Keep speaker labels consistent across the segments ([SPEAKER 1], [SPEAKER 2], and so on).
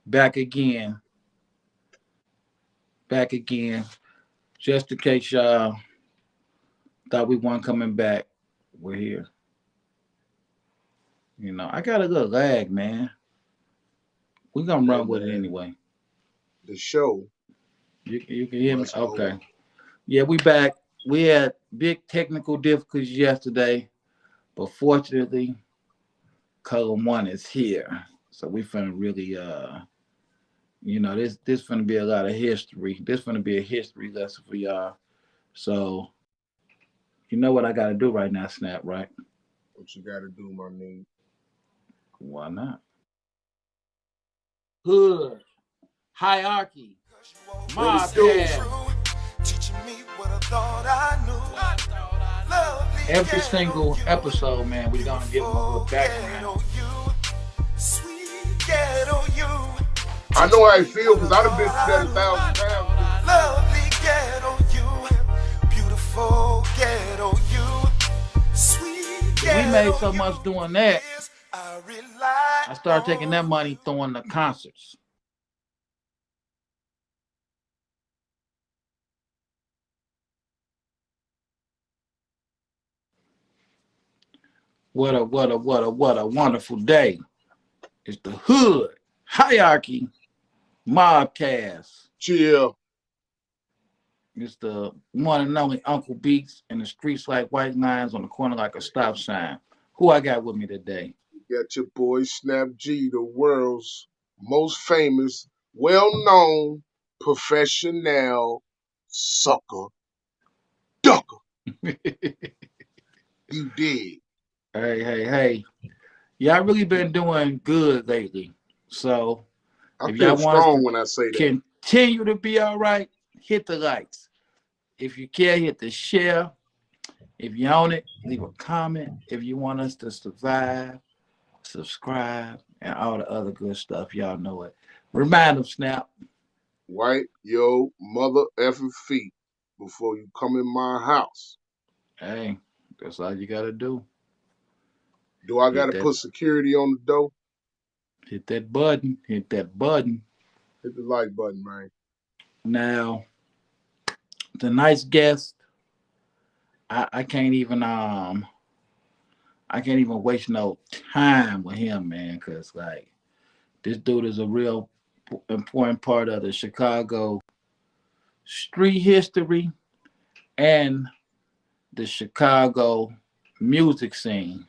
[SPEAKER 1] Back again. Back again. Just in case y'all thought we weren't coming back, we're here. I got a little lag, man. We gonna
[SPEAKER 2] Hey
[SPEAKER 1] run with it
[SPEAKER 2] man,
[SPEAKER 1] anyway.
[SPEAKER 2] the show
[SPEAKER 1] You can hear me?
[SPEAKER 2] must go
[SPEAKER 1] Okay.
[SPEAKER 2] on.
[SPEAKER 1] Yeah, we back. We had big technical difficulties yesterday, but fortunately, Color One is here. So we finna really this finna be a lot of history. This finna be a history lesson for y'all. So you know what I gotta do right now, Snap, right?
[SPEAKER 2] What you gotta do, my nigga?
[SPEAKER 1] Why not? Hood, hierarchy,
[SPEAKER 2] What it do?
[SPEAKER 1] mobcast. Every single episode, man, we gonna give them a little background.
[SPEAKER 2] I know how I feel because I've been through that 1,000 times.
[SPEAKER 3] Lovely ghetto you, beautiful ghetto you, sweet
[SPEAKER 1] We made
[SPEAKER 3] ghetto
[SPEAKER 1] so
[SPEAKER 3] you.
[SPEAKER 1] much doing that.
[SPEAKER 3] I rely
[SPEAKER 1] I started taking that money, throwing the concerts. What a wonderful day. It's the hood, hierarchy, mobcast.
[SPEAKER 2] Chill.
[SPEAKER 1] It's the one and only Uncle Beats in the streets like white lines on the corner like a stop sign. Who I got with me today?
[SPEAKER 2] You got your boy Snap G, the world's most famous, well-known, professional sucker ducker.
[SPEAKER 1] Hey,
[SPEAKER 2] You dig?
[SPEAKER 1] hey. Y'all really been doing good lately. So
[SPEAKER 2] I
[SPEAKER 1] if
[SPEAKER 2] feel
[SPEAKER 1] y'all want us
[SPEAKER 2] strong
[SPEAKER 1] to
[SPEAKER 2] when I say that.
[SPEAKER 1] continue to be all right, hit the likes. If you care, hit the share. If you own it, leave a comment. If you want us to survive, subscribe, and all the other good stuff. Y'all know it. Remind them, Snap.
[SPEAKER 2] Wipe your mother effing feet before you come in my house.
[SPEAKER 1] Hey, that's all you gotta do.
[SPEAKER 2] Do I
[SPEAKER 1] Hit
[SPEAKER 2] gotta
[SPEAKER 1] that
[SPEAKER 2] put security on the door?
[SPEAKER 1] hit that button. Hit that button.
[SPEAKER 2] Hit the like button, man.
[SPEAKER 1] Now, tonight's guest, I can't even I can't even waste no time with him, man, cause like this dude is a real important part of the Chicago street history and the Chicago music scene.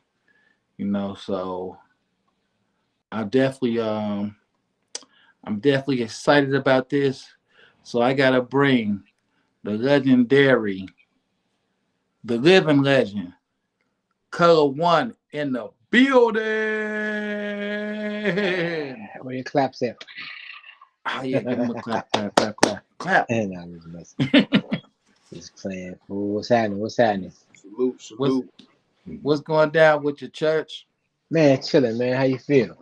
[SPEAKER 1] So I definitely I'm definitely excited about this. So I gotta bring the legendary, the living legend, Color One in the building.
[SPEAKER 4] Where your claps at?
[SPEAKER 1] Oh yeah, give him a clap, clap, clap, clap, clap.
[SPEAKER 4] And I was messing. Just playing. Fool. What's happening? What's happening?
[SPEAKER 2] Salute,
[SPEAKER 1] what's
[SPEAKER 2] salute.
[SPEAKER 1] what's going down with your church?
[SPEAKER 4] Man, chilling, man. How you feel?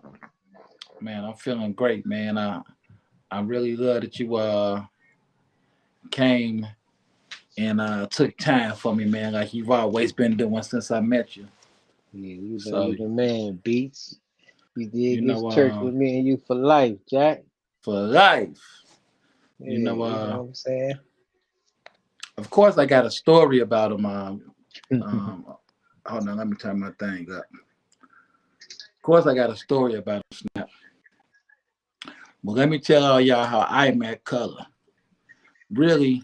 [SPEAKER 1] Man, I'm feeling great, man. I really love that you came and took time for me, man, like you've always been doing since I met you.
[SPEAKER 4] Yeah, you know
[SPEAKER 1] So
[SPEAKER 4] you the man, Beats. You
[SPEAKER 1] you
[SPEAKER 4] did this
[SPEAKER 1] know,
[SPEAKER 4] church with me and you for life, Jack.
[SPEAKER 1] for life, you
[SPEAKER 4] Yeah,
[SPEAKER 1] know,
[SPEAKER 4] you know what I'm saying?
[SPEAKER 1] of course, I got a story about him. Um, hold on, let me turn my thing up. Of course, I got a story about him, Snap. But let me tell all y'all how I met Color. Really,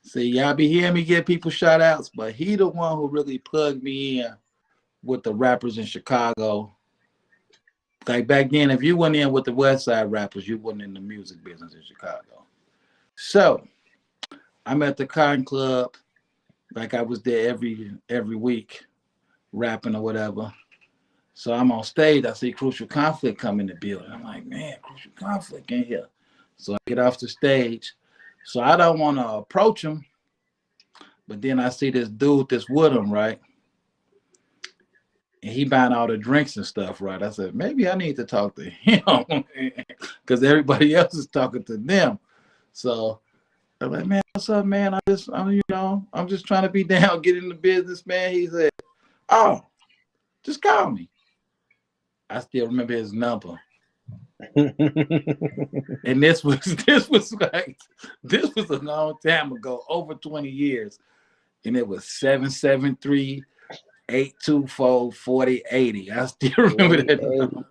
[SPEAKER 1] see, y'all be hearing me give people shout outs, but he the one who really plugged me in with the rappers in Chicago. Like back then, if you went in with the West Side rappers, you wasn't in the music business in Chicago. So I'm at the Cotton Club, like I was there every week, rapping or whatever. So I'm on stage. I see Crucial Conflict come in the building. I'm like, man, Crucial Conflict in here. So I get off the stage. So I don't want to approach him, but then I see this dude that's with him, right? And he buying all the drinks and stuff, right? I said, maybe I need to talk to him because everybody else is talking to them. So I'm like, man, what's up, man? I'm just trying to be down, get in the business, man. He said, oh, just call me. I still remember his number. And this was this was like this was a long time ago, over 20 years. And it was 773-824-4080. I still remember that
[SPEAKER 4] 48,
[SPEAKER 1] number.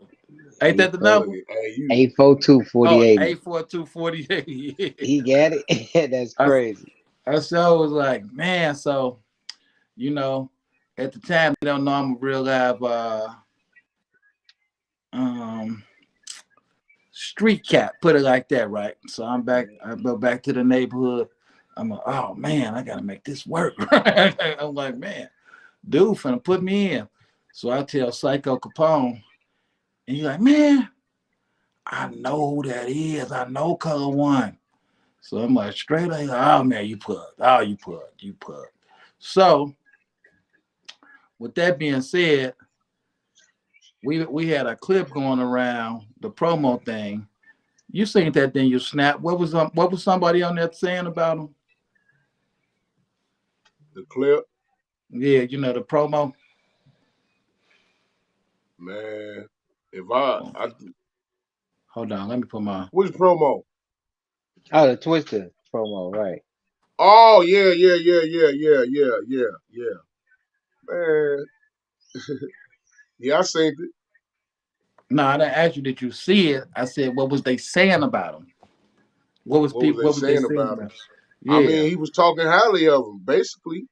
[SPEAKER 1] Ain't that the
[SPEAKER 2] Look
[SPEAKER 1] number?
[SPEAKER 2] at hey you
[SPEAKER 4] 842
[SPEAKER 1] Oh,
[SPEAKER 4] 4080.
[SPEAKER 1] 842-4080.
[SPEAKER 4] He got it. That's
[SPEAKER 1] I,
[SPEAKER 4] crazy.
[SPEAKER 1] I so was like, man, so you know, at the time they don't know I'm a real live um street cat, put it like that, right? So I'm back, I go back to the neighborhood. I'm like, oh man, I gotta make this work. I'm like, man, dude finna put me in. So I tell Psycho Capone, and he's like, man, I know who that is. I know Color One. So I'm like, straight up, oh man, you put. Oh, you put. So with that being said, we had a clip going around the promo thing. You seen that thing, you snap. What was somebody on there saying about him?
[SPEAKER 2] the clip,
[SPEAKER 1] Yeah, you know the promo.
[SPEAKER 2] man. If
[SPEAKER 1] Oh,
[SPEAKER 2] I
[SPEAKER 1] hold on, let me put my.
[SPEAKER 2] which promo?
[SPEAKER 4] Oh, the Twister promo, right?
[SPEAKER 2] Oh yeah. Man, yeah, I seen it.
[SPEAKER 1] No, I didn't ask you. Did you see it? I said, what was they saying about him? What was
[SPEAKER 2] What was
[SPEAKER 1] people?
[SPEAKER 2] they
[SPEAKER 1] What was they
[SPEAKER 2] saying
[SPEAKER 1] saying
[SPEAKER 2] about him?
[SPEAKER 1] about him?
[SPEAKER 2] I
[SPEAKER 1] Yeah,
[SPEAKER 2] mean, he was talking highly of him, basically.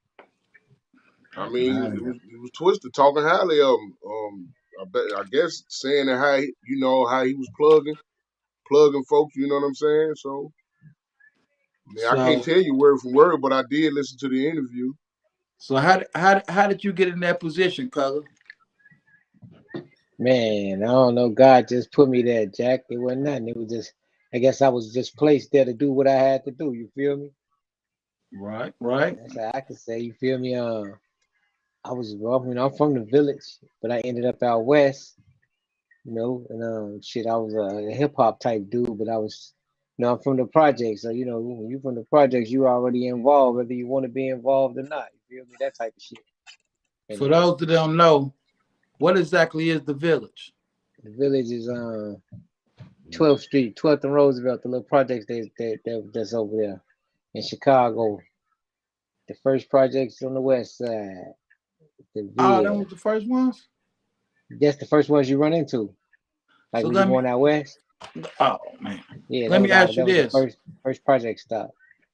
[SPEAKER 2] I
[SPEAKER 1] talking
[SPEAKER 2] mean,
[SPEAKER 1] highly.
[SPEAKER 2] it was Twister talking highly of him. I guess saying that how how he was plugging folks. You know what I'm saying? So, I mean, I can't
[SPEAKER 1] So,
[SPEAKER 2] tell you word for word, but I did listen to the interview.
[SPEAKER 1] so how did you get in that position, Color?
[SPEAKER 4] Man, I don't know. God just put me there, Jack. It wasn't nothing. It was just, I guess I was just placed there to do what I had to do. You feel me?
[SPEAKER 1] Right, right.
[SPEAKER 4] That's how I could say. You feel me? I was, well, I'm from the village, but I ended up out west. And shit, I was a hip hop type dude, but I was, I'm from the projects. So when you from the projects, you already involved, whether you want to be involved or not. You feel me? That type of shit. And
[SPEAKER 1] For those that don't know, what exactly is the village?
[SPEAKER 4] the village is 12th Street, 12th and Roosevelt, the little projects that's over there in Chicago. The first projects on the west side.
[SPEAKER 1] Oh, that
[SPEAKER 4] Yeah,
[SPEAKER 1] was the first ones.
[SPEAKER 4] that's the first ones you run into. Like
[SPEAKER 1] So
[SPEAKER 4] when you're
[SPEAKER 1] let me.
[SPEAKER 4] going out west.
[SPEAKER 1] Oh man,
[SPEAKER 4] Yeah,
[SPEAKER 1] let me ask you
[SPEAKER 4] that was the
[SPEAKER 1] this:
[SPEAKER 4] first project stop.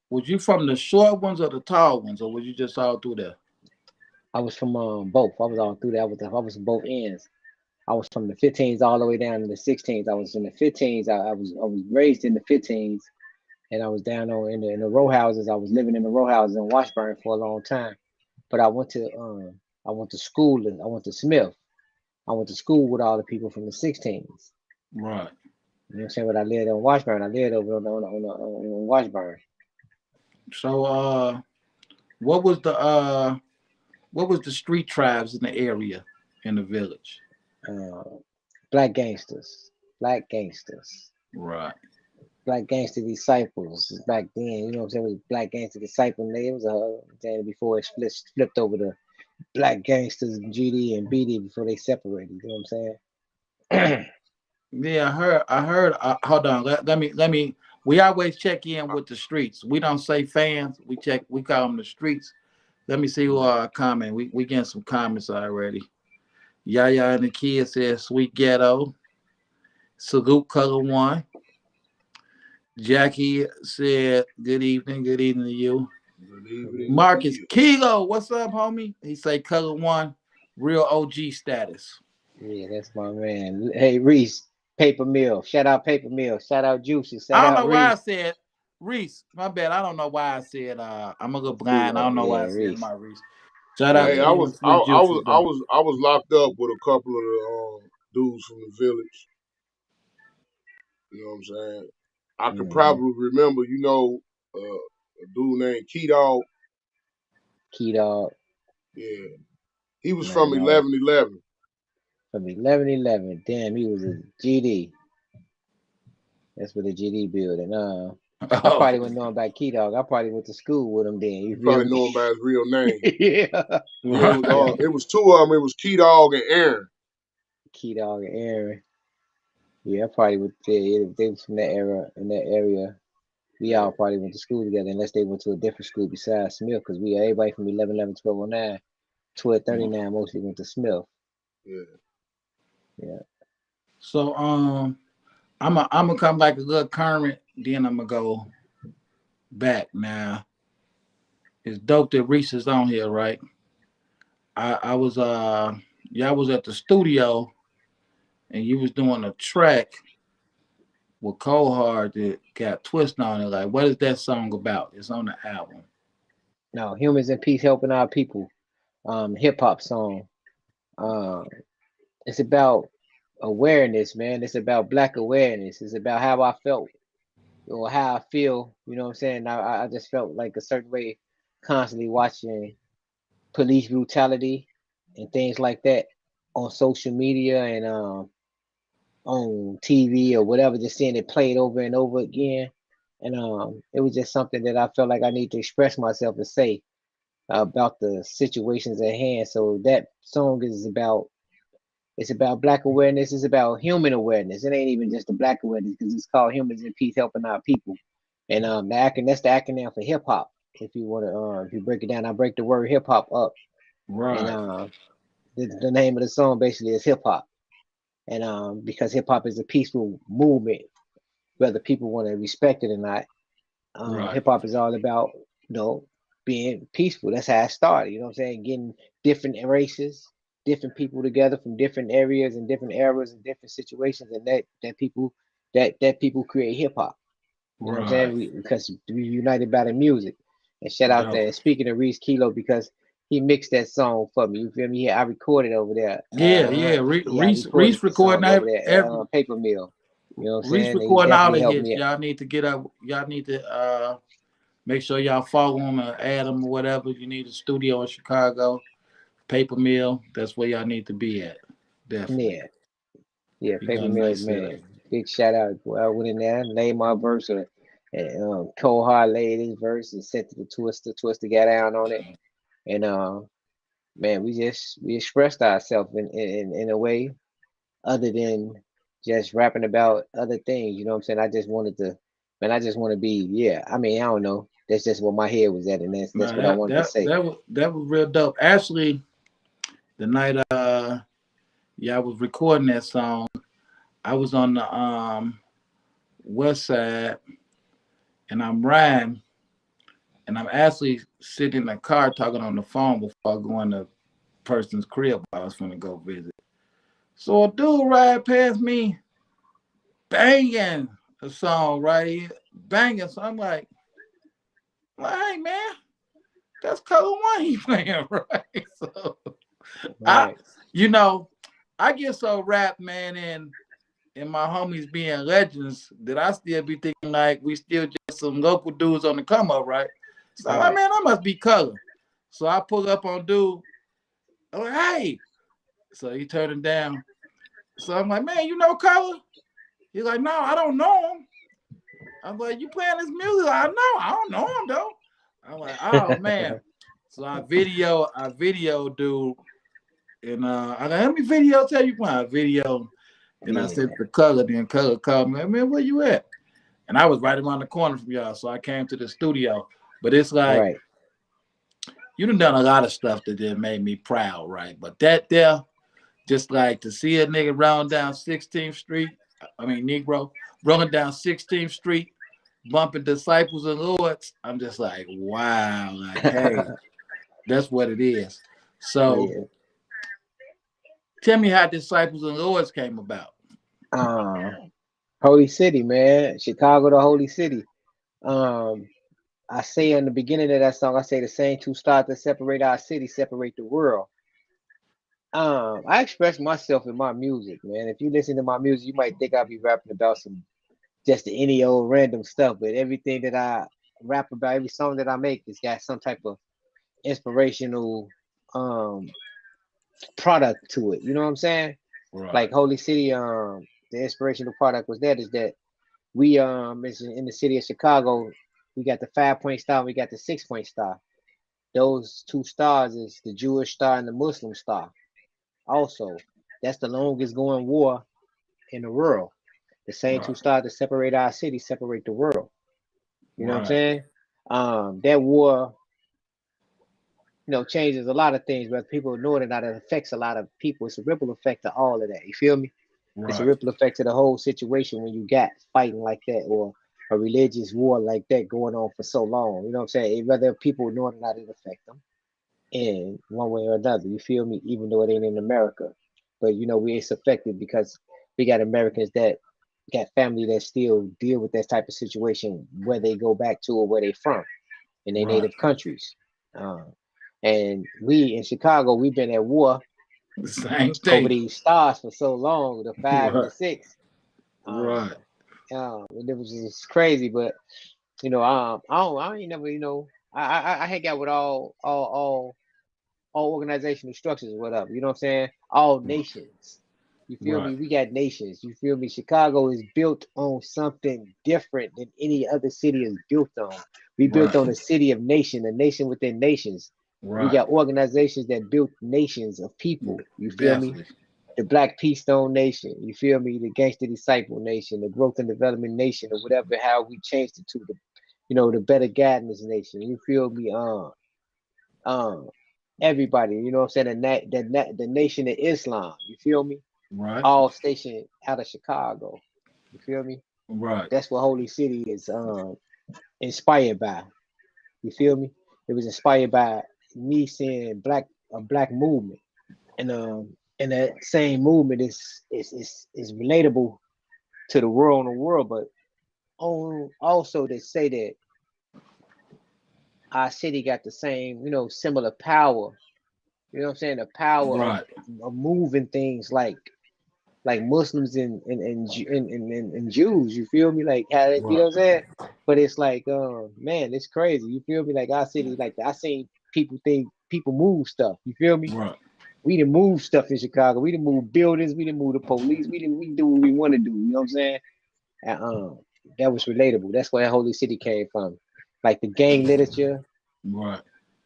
[SPEAKER 1] was you from the short ones or the tall ones, or was you just all through there?
[SPEAKER 4] I was from both. I was all through that. I was from both ends. I was from the 15s all the way down to the 16s. I was in the 15s. I was raised in the 15s, and I was down on in the row houses. I was living in the row houses in Washburn for a long time. But I went to school and I went to Smith. I went to school with all the people from the 16s.
[SPEAKER 1] Right.
[SPEAKER 4] You know what I'm saying? But I lived in Washburn. I lived over on Washburn.
[SPEAKER 1] So what was the street tribes in the area in the village?
[SPEAKER 4] Uh, Black gangsters, black gangsters,
[SPEAKER 1] Right.
[SPEAKER 4] black gangster disciples. Back then, you know what I'm saying? It was black gangster disciple. It was before it flipped over to black gangsters, GD and BD before they separated. You know what I'm saying?
[SPEAKER 1] Yeah, I heard. Hold on. Let me. We always check in with the streets. We don't say fans. We check. We call them the streets. Let me see who comment. We getting some comments already. Yaya and the kids said sweet ghetto. Salute color one. Jackie said good evening. Good evening to you.
[SPEAKER 2] Good evening to
[SPEAKER 1] Marcus
[SPEAKER 2] you.
[SPEAKER 1] Kilo, what's up, homie? He say color one, real OG status.
[SPEAKER 4] Yeah, that's my man. Hey, Reese, Paper Mill. Shout out Paper Mill. Shout out Juicy.
[SPEAKER 1] I
[SPEAKER 4] Shout
[SPEAKER 1] don't
[SPEAKER 4] out
[SPEAKER 1] know why I
[SPEAKER 4] Reese.
[SPEAKER 1] said Reese. My bad. I don't know why I said I'm a little blind. I
[SPEAKER 4] Yeah,
[SPEAKER 1] don't know why I
[SPEAKER 4] yeah,
[SPEAKER 1] said
[SPEAKER 4] Reese.
[SPEAKER 1] my Reese. Shout out
[SPEAKER 2] Hey,
[SPEAKER 1] to
[SPEAKER 4] Yeah.
[SPEAKER 2] I
[SPEAKER 1] you
[SPEAKER 2] was
[SPEAKER 1] and Sweet Juicy though.
[SPEAKER 2] I was locked up with a couple of the dudes from the village. You know what I'm saying? I could
[SPEAKER 4] Mm-hmm.
[SPEAKER 2] probably remember, a dude named Key Dog.
[SPEAKER 4] Key Dog.
[SPEAKER 2] Yeah, he was
[SPEAKER 4] Nah,
[SPEAKER 2] from
[SPEAKER 4] no.
[SPEAKER 2] 1111.
[SPEAKER 4] From 1111. Damn, he was a GD. That's what the GD building. I
[SPEAKER 1] Oh,
[SPEAKER 4] probably wouldn't know about Key Dog. I probably went to school with him then. You
[SPEAKER 2] You
[SPEAKER 4] feel
[SPEAKER 2] probably
[SPEAKER 4] me?
[SPEAKER 2] know him by his real name.
[SPEAKER 4] Yeah.
[SPEAKER 2] Yeah,
[SPEAKER 1] right.
[SPEAKER 4] Yeah.
[SPEAKER 2] it was two of them. It was Key Dog and Aaron.
[SPEAKER 4] Key Dog and Aaron. Yeah, I probably would. If they was from that era in that area, we
[SPEAKER 2] Yeah,
[SPEAKER 4] all probably went to school together, unless they went to a different school besides Smith, because we everybody from 1111, 1209, 1239 mostly went to Smith.
[SPEAKER 2] yeah.
[SPEAKER 4] Yeah.
[SPEAKER 1] So I'm gonna come back a little current, then I'm gonna go back. Now it's dope that Reese is on here, right? I was y'all was at the studio and you was doing a track with Cold Hard that got twist on it. Like, what is that song about? It's on the album.
[SPEAKER 4] No, humans in peace helping our people. Hip hop song. Um, it's about awareness, man. It's about black awareness. It's about how I felt or how I feel. You know what I'm saying? I just felt like a certain way constantly watching police brutality and things like that on social media and on TV or whatever, just seeing it played over and over again. And it was just something that I felt like I need to express myself and say about the situations at hand. So that song is about it's about black awareness. It's about human awareness. It ain't even just the black awareness because it's called Humans in Peace Helping Our People. And that's the acronym for hip hop. If you want to, if you break it down, I break the word hip hop up, and
[SPEAKER 1] Right,
[SPEAKER 4] the name of the song basically is hip hop. And because hip hop is a peaceful movement, whether people want to respect it or not,
[SPEAKER 1] right,
[SPEAKER 4] hip hop is all about being peaceful. That's how it started. You know what I'm saying? Getting different races, different people together from different areas and different eras and different situations, and that people create hip hop. You know what I'm
[SPEAKER 1] right.
[SPEAKER 4] saying? Because we united by the music. And shout out
[SPEAKER 1] Dope.
[SPEAKER 4] there. And speaking of Reese Kilo, because he mixed that song for me. You feel me? Yeah, I recorded over there.
[SPEAKER 1] Yeah, yeah.
[SPEAKER 4] Yeah, I
[SPEAKER 1] Reese
[SPEAKER 4] recorded the
[SPEAKER 1] recording
[SPEAKER 4] song over there at
[SPEAKER 1] every
[SPEAKER 4] Paper Mill. You know what I'm
[SPEAKER 1] Reese
[SPEAKER 4] saying? And he
[SPEAKER 1] recording all
[SPEAKER 4] definitely
[SPEAKER 1] the
[SPEAKER 4] helped
[SPEAKER 1] hits.
[SPEAKER 4] me.
[SPEAKER 1] Y'all need to get up. Y'all need to make sure y'all follow him and add him or whatever. You need a studio in Chicago, Paper Mill. That's where y'all need to be at. Definitely.
[SPEAKER 4] Yeah, yeah,
[SPEAKER 1] He
[SPEAKER 4] Paper
[SPEAKER 1] got a
[SPEAKER 4] Mill,
[SPEAKER 1] nice setup.
[SPEAKER 4] man. Big shout out. Well, I went in there, laid my verse, and Cole Hard laid his verse and sent it to Twister. Twister got down on it, and man, we expressed ourselves in a way other than just rapping about other things. You know what I'm saying? I just wanted to, man, I just want to be, yeah. I mean, I don't know. That's just what my head was at, and that's
[SPEAKER 1] No,
[SPEAKER 4] what I wanted to say.
[SPEAKER 1] that was real dope. Actually, the night yeah, I was recording that song. I was on the west side and I'm riding and I'm actually sitting in the car talking on the phone before I go in the person's crib I was gonna go visit. So a dude ride past me banging a song right here, banging. So I'm like, hey man, that's color one he playing, right? So I,
[SPEAKER 4] Right,
[SPEAKER 1] you know, I get so wrapped, man, and my homies being legends that I still be thinking like we still just some local dudes on the come up, right? So I'm like,
[SPEAKER 4] right.
[SPEAKER 1] man, I must be color. So I pull up on dude. I'm like, hey. So he turned him down. So I'm like, man, you know color? He's like, no, I don't know him. I'm like, you playing this music? I know, I don't know him though. I'm like, oh man. So I video dude, and I got let me video tell you my video. Then I
[SPEAKER 4] Yeah,
[SPEAKER 1] said the color, then color called me, like, man, where you at? And I was right around the corner from y'all, so I came to the studio. But it's like
[SPEAKER 4] right.
[SPEAKER 1] you done a lot of stuff that just made me proud, right? But that there, just like to see a nigga rolling down 16th Street, I mean Negro, rolling down 16th Street, bumping disciples and lords, I'm just like, wow, like, hey, that's what it is. So
[SPEAKER 4] Yeah.
[SPEAKER 1] tell me how disciples and lords came about.
[SPEAKER 4] Um, Holy City, man. Chicago, the Holy City. Um, I say in the beginning of that song, I say the same two stars that separate our city separate the world. I express myself in my music, man. If you listen to my music, you might think I'll be rapping about some just any old random stuff, but everything that I rap about, every song that I make, has got some type of inspirational um product to it. You know what I'm saying? Like
[SPEAKER 1] Right,
[SPEAKER 4] Holy City, the inspirational product was that is that we is in the city of Chicago, we got the 5 point star, we got the 6 point star. Those two stars is the Jewish star and the Muslim star. Also, that's the longest going war in the world. The same two
[SPEAKER 1] Right.
[SPEAKER 4] stars that separate our city separate the world. You know what I'm
[SPEAKER 1] Right.
[SPEAKER 4] saying? That war, changes a lot of things, whether people know it or not. It affects a lot of people. It's a ripple effect to all of that. You feel me? It's a
[SPEAKER 1] Right.
[SPEAKER 4] ripple effect to the whole situation when you got fighting like that or a religious war like that going on for so long. You know what I'm saying? Whether people know it or not, it affect them in one way or another. You feel me? Even though it ain't in America, but it's affected because we got Americans that got family that still deal with that type of situation where they go back to or where they from in their
[SPEAKER 1] Right.
[SPEAKER 4] native countries. Uh, and we in Chicago, we've been at war
[SPEAKER 1] The same
[SPEAKER 4] over
[SPEAKER 1] thing.
[SPEAKER 4] these stars for so long, the five and the
[SPEAKER 1] Right.
[SPEAKER 4] six.
[SPEAKER 1] Right.
[SPEAKER 4] And it was just crazy, but I ain't never, I hang out with all organizational structures or whatever. You know what I'm saying? All nations. You feel
[SPEAKER 1] Right.
[SPEAKER 4] me? We got nations. You feel me? Chicago is built on something different than any other city is built on. We built
[SPEAKER 1] Right.
[SPEAKER 4] on a city of nation, a nation within nations. We
[SPEAKER 1] Right.
[SPEAKER 4] got organizations that built nations of people. You feel me?
[SPEAKER 1] Definitely.
[SPEAKER 4] The Black Peace Stone Nation. You feel me? The Gangster Disciple Nation, the Growth and Development Nation, or whatever. How we changed it to the Better Guidance Nation. You feel me? Um, everybody. You know what I'm saying? The Nation of Islam. You feel me?
[SPEAKER 1] Right.
[SPEAKER 4] All stationed out of Chicago. You feel me?
[SPEAKER 1] Right.
[SPEAKER 4] That's what Holy City is inspired by. You feel me? It was inspired by me seeing a black movement, and that same movement is relatable to the world and the world, but also they say that our city got the same, similar power. You know what I'm saying? The power
[SPEAKER 1] Right.
[SPEAKER 4] of moving things like Muslims and Jews. You feel me? Like how you know
[SPEAKER 1] Right.
[SPEAKER 4] what I'm saying? But it's like, man, it's crazy. You feel me? Like our city, like I seen people move stuff. You feel me?
[SPEAKER 1] Right.
[SPEAKER 4] We didn't move stuff in Chicago. We didn't move buildings. We didn't move the police. We do what we want to do. You know what I'm saying? And, that was relatable. That's where Holy City came from. Like
[SPEAKER 1] Right.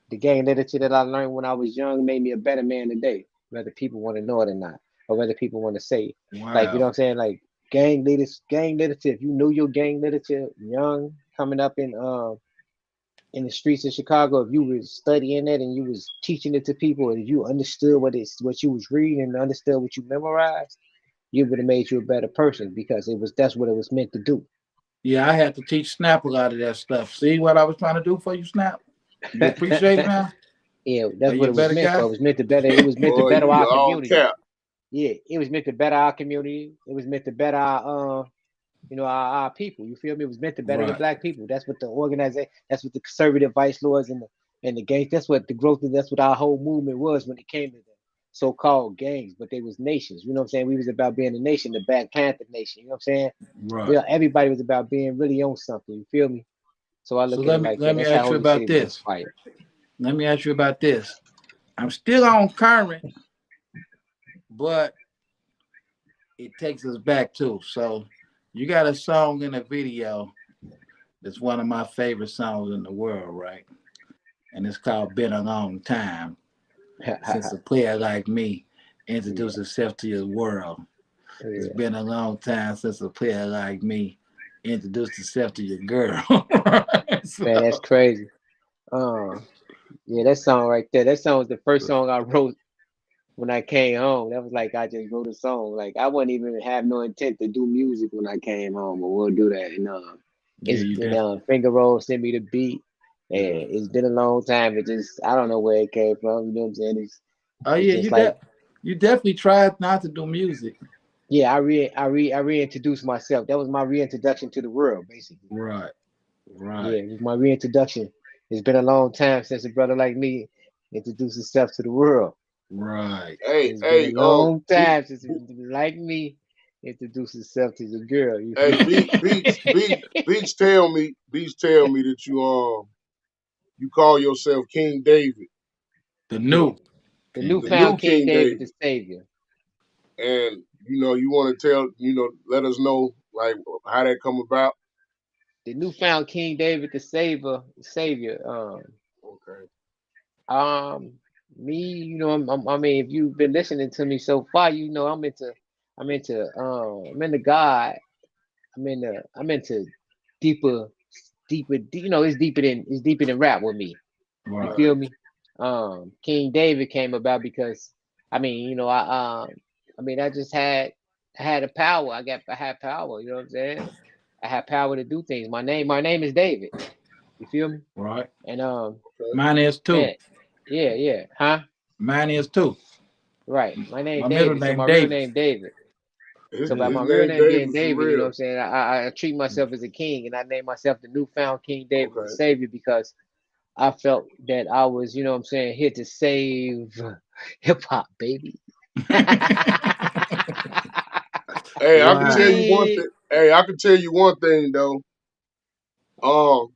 [SPEAKER 4] the gang literature that I learned when I was young made me a better man today, whether people want to know it or not, or whether people want to say it. Like, you know
[SPEAKER 1] Wow.
[SPEAKER 4] what I'm saying? Like gang literature, if you knew your gang literature young, coming up in the streets of Chicago, if you was studying it and you was teaching it to people, and you understood what you was reading and understood what you memorized, you would have made you a better person because that's what it was meant to do.
[SPEAKER 1] Yeah, I had to teach Snap a lot of that stuff. See what I was trying to do for you, Snap? You appreciate it now?
[SPEAKER 4] Yeah,
[SPEAKER 1] Are
[SPEAKER 4] that's
[SPEAKER 1] you
[SPEAKER 4] what
[SPEAKER 1] a
[SPEAKER 4] it was
[SPEAKER 1] better
[SPEAKER 4] meant for.
[SPEAKER 1] guy?
[SPEAKER 4] It was meant to better. It was meant to
[SPEAKER 2] Boy,
[SPEAKER 4] better
[SPEAKER 2] you
[SPEAKER 4] our
[SPEAKER 2] all
[SPEAKER 4] community.
[SPEAKER 2] cap.
[SPEAKER 4] Yeah, it was meant to better our community. It was meant to better our people. You feel me? It was meant to better the
[SPEAKER 1] Right.
[SPEAKER 4] black people. That's what the organization. That's what the conservative vice lords and the gangs. That's what the growth. That's what our whole movement was when it came to the so-called gangs. But they was nations. You know what I'm saying? We was about being a nation, the Black Panther Nation. You know what I'm saying?
[SPEAKER 1] Right.
[SPEAKER 4] Yeah, everybody was about being really on something. You feel me? So I
[SPEAKER 1] So
[SPEAKER 4] look at
[SPEAKER 1] let
[SPEAKER 4] it
[SPEAKER 1] me
[SPEAKER 4] like that.
[SPEAKER 1] let me
[SPEAKER 4] That's how
[SPEAKER 1] ask you
[SPEAKER 4] Holy
[SPEAKER 1] about
[SPEAKER 4] City was
[SPEAKER 1] this.
[SPEAKER 4] inspired.
[SPEAKER 1] Let me ask you about this. I'm still on current, but it takes us back too. So you got a song in a video that's one of my favorite songs in the world, right? And it's called Been a Long Time Since a Player Like Me
[SPEAKER 4] Yeah,
[SPEAKER 1] Introduced Himself to Your World. It's
[SPEAKER 4] yeah.
[SPEAKER 1] been a long time since a player like me introduced himself to your girl.
[SPEAKER 4] Man, that's
[SPEAKER 1] So,
[SPEAKER 4] crazy. Uh, yeah, that song right there. That song was the first song I wrote when I came home. That was like I just wrote a song. Like I wouldn't even have no intent to do music when I came home, but we'll do that. And
[SPEAKER 1] yeah, you def
[SPEAKER 4] Finger Roll sent me the beat,
[SPEAKER 1] yeah.
[SPEAKER 4] and it's been a long time. It just I don't know where it came from. You know what I'm saying?
[SPEAKER 1] Oh
[SPEAKER 4] It's
[SPEAKER 1] yeah,
[SPEAKER 4] just like
[SPEAKER 1] you definitely tried not to do music.
[SPEAKER 4] yeah, I reintroduced myself. That was my reintroduction to the world, basically.
[SPEAKER 1] Right, right,
[SPEAKER 4] Yeah, it was my reintroduction. It's been a long time since a brother like me introduced himself to the world.
[SPEAKER 1] right.
[SPEAKER 2] Hey,
[SPEAKER 4] It's been a
[SPEAKER 2] hey,
[SPEAKER 4] long
[SPEAKER 2] beat,
[SPEAKER 4] time since a like me introduced himself to the girl. You
[SPEAKER 2] hey,
[SPEAKER 4] feel
[SPEAKER 2] beats tell me that you call yourself King David,
[SPEAKER 1] The
[SPEAKER 4] Yeah,
[SPEAKER 1] new
[SPEAKER 4] the
[SPEAKER 1] King
[SPEAKER 2] the
[SPEAKER 1] David.
[SPEAKER 2] new
[SPEAKER 4] newfound King
[SPEAKER 2] King
[SPEAKER 4] David
[SPEAKER 2] David,
[SPEAKER 4] the Savior.
[SPEAKER 2] and you want to let us know like how that come about.
[SPEAKER 4] The newfound King David the Savior.
[SPEAKER 2] Okay.
[SPEAKER 4] Um, me, I mean, if you've been listening to me so far, I'm into God. I'm into deeper, it's deeper than rap with me. You
[SPEAKER 1] Right.
[SPEAKER 4] feel me? King David came about because I just I had a power. I had power, you know what I'm saying? I had power to do things. My name is David. You feel me?
[SPEAKER 1] Right.
[SPEAKER 4] And
[SPEAKER 2] Okay.
[SPEAKER 1] Mine is too.
[SPEAKER 4] man, yeah. Huh?
[SPEAKER 1] Mine is too.
[SPEAKER 4] Right. My name
[SPEAKER 1] My middle
[SPEAKER 4] David. So
[SPEAKER 1] name
[SPEAKER 4] my real
[SPEAKER 1] Davis.
[SPEAKER 4] name David. So by
[SPEAKER 2] His
[SPEAKER 4] my real
[SPEAKER 2] name
[SPEAKER 4] name being
[SPEAKER 2] David for
[SPEAKER 4] David, you know what
[SPEAKER 2] real.
[SPEAKER 4] I'm saying? I treat myself as a king and I name myself the newfound King David the
[SPEAKER 2] Okay.
[SPEAKER 4] Savior because I felt that I was, you know what I'm saying, here to save hip hop, baby.
[SPEAKER 2] Hey, I
[SPEAKER 4] You
[SPEAKER 2] can tell
[SPEAKER 1] Wow.
[SPEAKER 2] you one
[SPEAKER 4] dig?
[SPEAKER 2] thing. Hey, I can tell you one thing though. Um,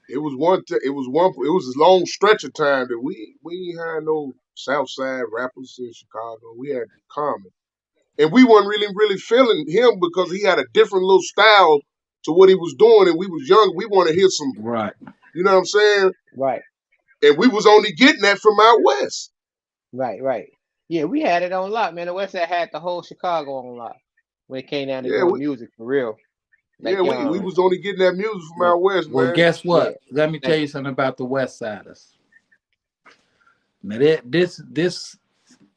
[SPEAKER 2] it was one. It was one. It was a long stretch of time that we ain't had no South Side rappers in Chicago. We had Common, and we wasn't really feeling him because he had a different little style to what he was doing, and we was young. We want to hear some.
[SPEAKER 1] Right.
[SPEAKER 2] You know what I'm saying?
[SPEAKER 4] Right,
[SPEAKER 2] And we was only getting that from out west.
[SPEAKER 4] right. Yeah, we had it on lock, man. The West Side had the whole Chicago on lock when it came down to
[SPEAKER 2] Yeah,
[SPEAKER 4] doing music for real.
[SPEAKER 2] yeah,
[SPEAKER 4] Like,
[SPEAKER 2] we was only getting that music from
[SPEAKER 1] Well,
[SPEAKER 2] out west,
[SPEAKER 1] well,
[SPEAKER 2] man.
[SPEAKER 1] guess
[SPEAKER 4] yeah,
[SPEAKER 1] what? Let me tell
[SPEAKER 4] like,
[SPEAKER 1] you something about the West Siders. Now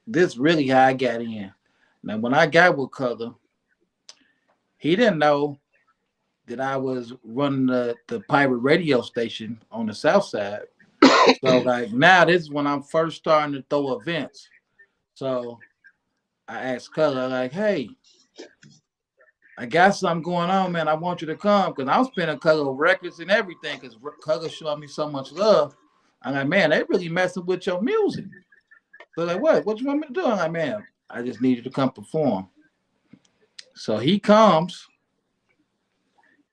[SPEAKER 1] this really how I got in. Now when I got with Color, he didn't know that I was running the pirate radio station on the South Side. So like now this is when I'm first starting to throw events. So I asked Color like, hey, I got something going on, man. I want you to come because I'm spinning Color records and everything because Color showed me so much love. I'm like, man, they really messing with your music. So like, what? What you want me to do? I'm like, man, I just need you to come perform. So he comes.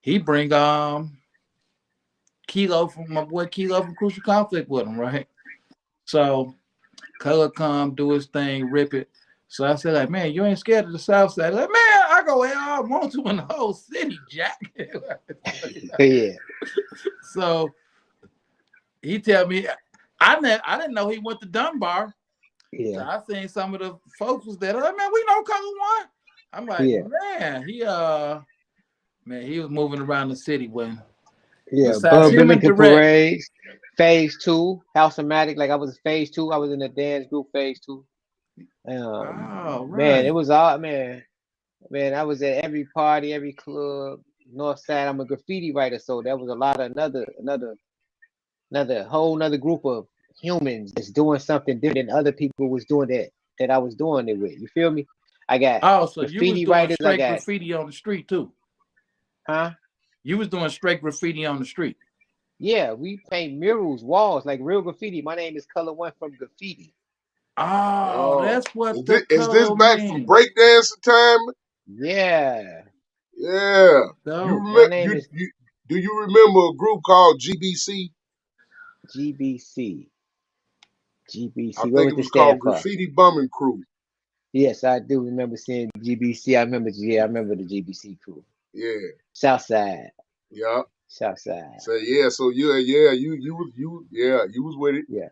[SPEAKER 1] He bring Kilo from my boy Kilo from Crucial Conflict with him, right? So Color come, do his thing, rip it. So I said, like, man, you ain't scared of the South Side? Like, man, I go where I want to in the whole city, Jack.
[SPEAKER 4] yeah,
[SPEAKER 1] So he tell me, I didn't know he went to Dunbar. So
[SPEAKER 4] yeah,
[SPEAKER 1] I seen some of the folks was there. Like, man, we know Color One. I'm like,
[SPEAKER 4] yeah,
[SPEAKER 1] man, he was moving around the city when
[SPEAKER 4] yeah.
[SPEAKER 1] besides
[SPEAKER 4] Bud
[SPEAKER 1] him and
[SPEAKER 4] Billington
[SPEAKER 1] Direct.
[SPEAKER 4] Parades, Phase 2, House-O-Matic. Like I was Phase 2. I was in the dance group Phase 2.
[SPEAKER 1] Oh,
[SPEAKER 4] Man, it
[SPEAKER 1] right.
[SPEAKER 4] was all man. Man, I was at every party, every club, North Side. I'm a graffiti writer, so that was a lot of another whole another group of humans that's doing something different than other people was doing that I was doing it with. You feel me? I got
[SPEAKER 1] Oh, so you was
[SPEAKER 4] graffiti
[SPEAKER 1] doing
[SPEAKER 4] writers. I
[SPEAKER 1] straight
[SPEAKER 4] got
[SPEAKER 1] graffiti on the street too.
[SPEAKER 4] huh?
[SPEAKER 1] You was doing straight graffiti on the street.
[SPEAKER 4] Yeah, we paint murals, walls, like real graffiti. My name is Color One from Graffiti.
[SPEAKER 1] Oh,
[SPEAKER 2] Oh,
[SPEAKER 1] that's what
[SPEAKER 2] is
[SPEAKER 1] the
[SPEAKER 2] this
[SPEAKER 1] color
[SPEAKER 2] back from
[SPEAKER 1] mean.
[SPEAKER 2] breakdancing time?
[SPEAKER 4] Yeah,
[SPEAKER 2] Yeah. You
[SPEAKER 1] Dope.
[SPEAKER 4] my
[SPEAKER 2] remember?
[SPEAKER 4] name is
[SPEAKER 2] Do you remember a group called GBC?
[SPEAKER 4] GBC.
[SPEAKER 2] I
[SPEAKER 4] GBC. What
[SPEAKER 2] think
[SPEAKER 4] was
[SPEAKER 2] it
[SPEAKER 4] the
[SPEAKER 2] was called
[SPEAKER 4] stand for?
[SPEAKER 2] Graffiti Bumming Crew.
[SPEAKER 4] Yes, I do remember seeing GBC. I remember the GBC crew.
[SPEAKER 2] Yeah.
[SPEAKER 4] Southside.
[SPEAKER 2] Yeah.
[SPEAKER 4] Southside.
[SPEAKER 2] So yeah. So yeah. You was with it.
[SPEAKER 4] Yeah.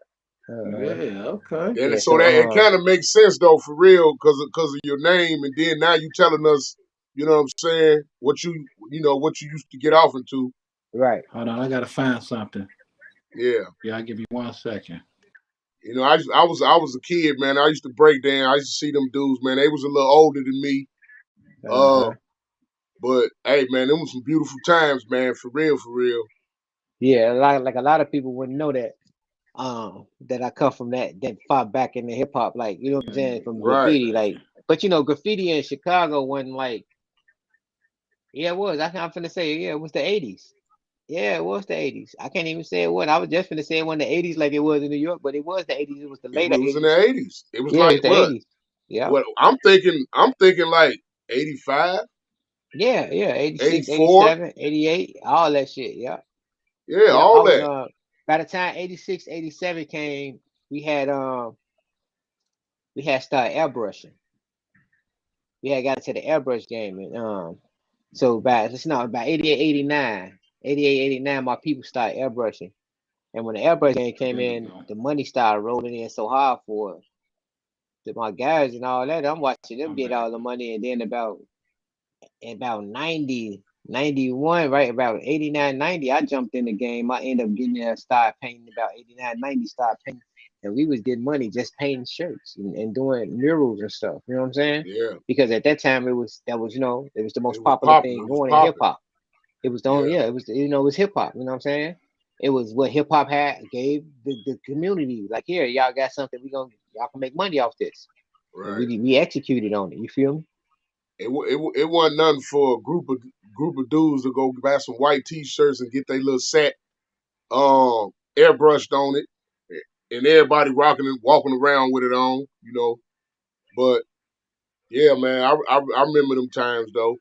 [SPEAKER 4] Uh-huh.
[SPEAKER 1] Yeah, okay.
[SPEAKER 2] And
[SPEAKER 4] Yeah,
[SPEAKER 2] so
[SPEAKER 4] so
[SPEAKER 2] that it kind of makes sense though, for real, because of your name, and then now you telling us, you know what I'm saying, what you used to get off into.
[SPEAKER 4] right.
[SPEAKER 1] Hold on, I gotta find something.
[SPEAKER 2] Yeah.
[SPEAKER 1] Yeah, I'll give you 1 second.
[SPEAKER 2] I was a kid, man. I used to break down. I used to see them dudes, man. They was a little older than me. Uh,
[SPEAKER 4] Uh-huh.
[SPEAKER 2] but hey, man, them was some beautiful times, man. For real, for real.
[SPEAKER 4] Yeah, a lot of people wouldn't know that I come from that far back in the hip hop, like, you know what I'm
[SPEAKER 1] Yeah,
[SPEAKER 4] saying, from
[SPEAKER 2] Right.
[SPEAKER 4] graffiti, like, but graffiti in Chicago wasn't like, yeah, it was. I'm finna say, yeah, it was the 80s. Yeah, it was the 80s. I can't even say it was. I was just finna say it wasn't the 80s like it was in New York, but it was the 80s. It was the
[SPEAKER 2] It
[SPEAKER 4] later
[SPEAKER 2] was in
[SPEAKER 4] 80s.
[SPEAKER 2] the '80s. It was
[SPEAKER 4] Yeah, it
[SPEAKER 2] like
[SPEAKER 4] was the
[SPEAKER 2] what?
[SPEAKER 4] 80s. Yeah.
[SPEAKER 2] What I'm thinking like 85,
[SPEAKER 4] Yeah, 86,
[SPEAKER 2] 84.
[SPEAKER 4] 87, 88, all that shit. Yeah.
[SPEAKER 2] Yeah,
[SPEAKER 4] Yep. I
[SPEAKER 2] all
[SPEAKER 4] was
[SPEAKER 2] that.
[SPEAKER 4] by the time 86, 87 came, we had started airbrushing. We had got to the airbrush game and so about 88, 89, 88, 89, my people started airbrushing. And when the airbrush game came
[SPEAKER 1] there we
[SPEAKER 4] in,
[SPEAKER 1] go.
[SPEAKER 4] the money started rolling in so hard my guys and all that. I'm watching them
[SPEAKER 1] I'm
[SPEAKER 4] get
[SPEAKER 1] back.
[SPEAKER 4] all the money, and then about about 90, 91, right? About 89, 90, I jumped in the game. I ended up getting there, started painting about 89, 90, started painting. And we was getting money just painting shirts and doing murals and stuff. You know what I'm saying?
[SPEAKER 2] Yeah,
[SPEAKER 4] Because at that time it was the
[SPEAKER 2] it
[SPEAKER 4] most
[SPEAKER 2] was
[SPEAKER 4] popular
[SPEAKER 2] popping.
[SPEAKER 4] thing
[SPEAKER 2] It was
[SPEAKER 4] going in hip
[SPEAKER 2] popping.
[SPEAKER 4] hop. It was the only,
[SPEAKER 2] Yeah,
[SPEAKER 4] yeah, it was it was hip hop, you know what I'm saying? It was what hip hop had gave the community. Like, here, y'all got something, y'all can make money off this. And
[SPEAKER 2] right.
[SPEAKER 4] we executed on it. You feel me?
[SPEAKER 2] It wasn't nothing for a group of dudes to go buy some white t-shirts and get their little set airbrushed on it, and everybody rocking and walking around with it on, you know. But yeah, man, I remember them times though.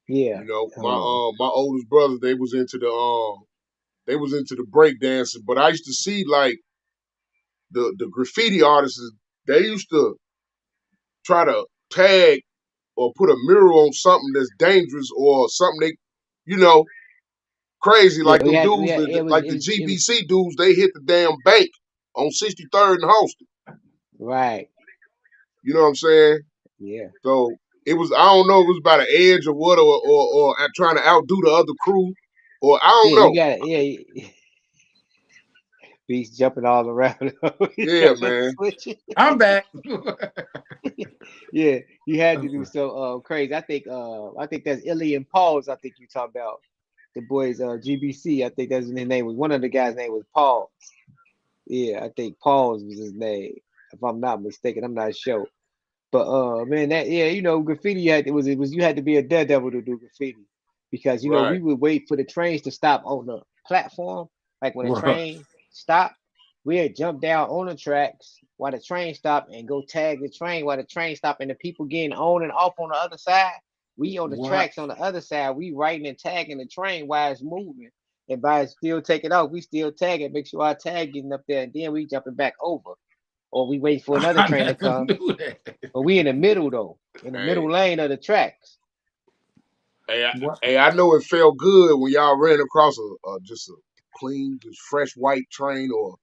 [SPEAKER 4] Yeah.
[SPEAKER 2] You know,
[SPEAKER 4] Um,
[SPEAKER 2] my oldest brothers, they was into the break dancing, but I used to see like the graffiti artists. They used to try to tag or put a mural on something that's dangerous or something they, you know, crazy.
[SPEAKER 4] yeah,
[SPEAKER 2] Like them
[SPEAKER 4] we
[SPEAKER 2] dudes,
[SPEAKER 4] had
[SPEAKER 2] like the
[SPEAKER 4] it was
[SPEAKER 2] GBC dudes, they hit the damn bank on 63rd and Houston.
[SPEAKER 4] right.
[SPEAKER 2] You know what I'm saying?
[SPEAKER 4] Yeah.
[SPEAKER 2] So it was, I don't know, if it was about an edge or what, or trying to outdo the other crew, or I don't
[SPEAKER 4] Yeah, you
[SPEAKER 2] know.
[SPEAKER 4] got it. Yeah, beats jumping all around.
[SPEAKER 2] Yeah, man.
[SPEAKER 4] Switching.
[SPEAKER 1] I'm back.
[SPEAKER 4] Yeah, you had to do so crazy. I think that's Illy and Paul's. I think you talking about the boys GBC. I think that's his name was one of the guys' name was Paul. Yeah, I think Paul's was his name. If I'm not mistaken, I'm not sure. But man, that yeah, graffiti it was you had to be a daredevil to do graffiti because
[SPEAKER 2] Right.
[SPEAKER 4] we would wait for the trains to stop on the platform. Like when a
[SPEAKER 1] Right.
[SPEAKER 4] train stopped, we'd jump down on the tracks while the train stopped and go tag the train while the train stopped and the people getting on and off on the other side. We on the
[SPEAKER 1] What?
[SPEAKER 4] tracks on the other side, we writing and tagging the train while it's moving. And by it still taking off, we still tagging, make sure our tag getting up there, and then we jumping back over. Or we wait for another
[SPEAKER 1] I
[SPEAKER 4] train to
[SPEAKER 1] never
[SPEAKER 4] come
[SPEAKER 1] knew that.
[SPEAKER 4] but we in the middle though, in the
[SPEAKER 2] Hey,
[SPEAKER 4] middle lane of the tracks.
[SPEAKER 1] What?
[SPEAKER 2] hey, I know it felt good when y'all ran across just a clean, just fresh white train, or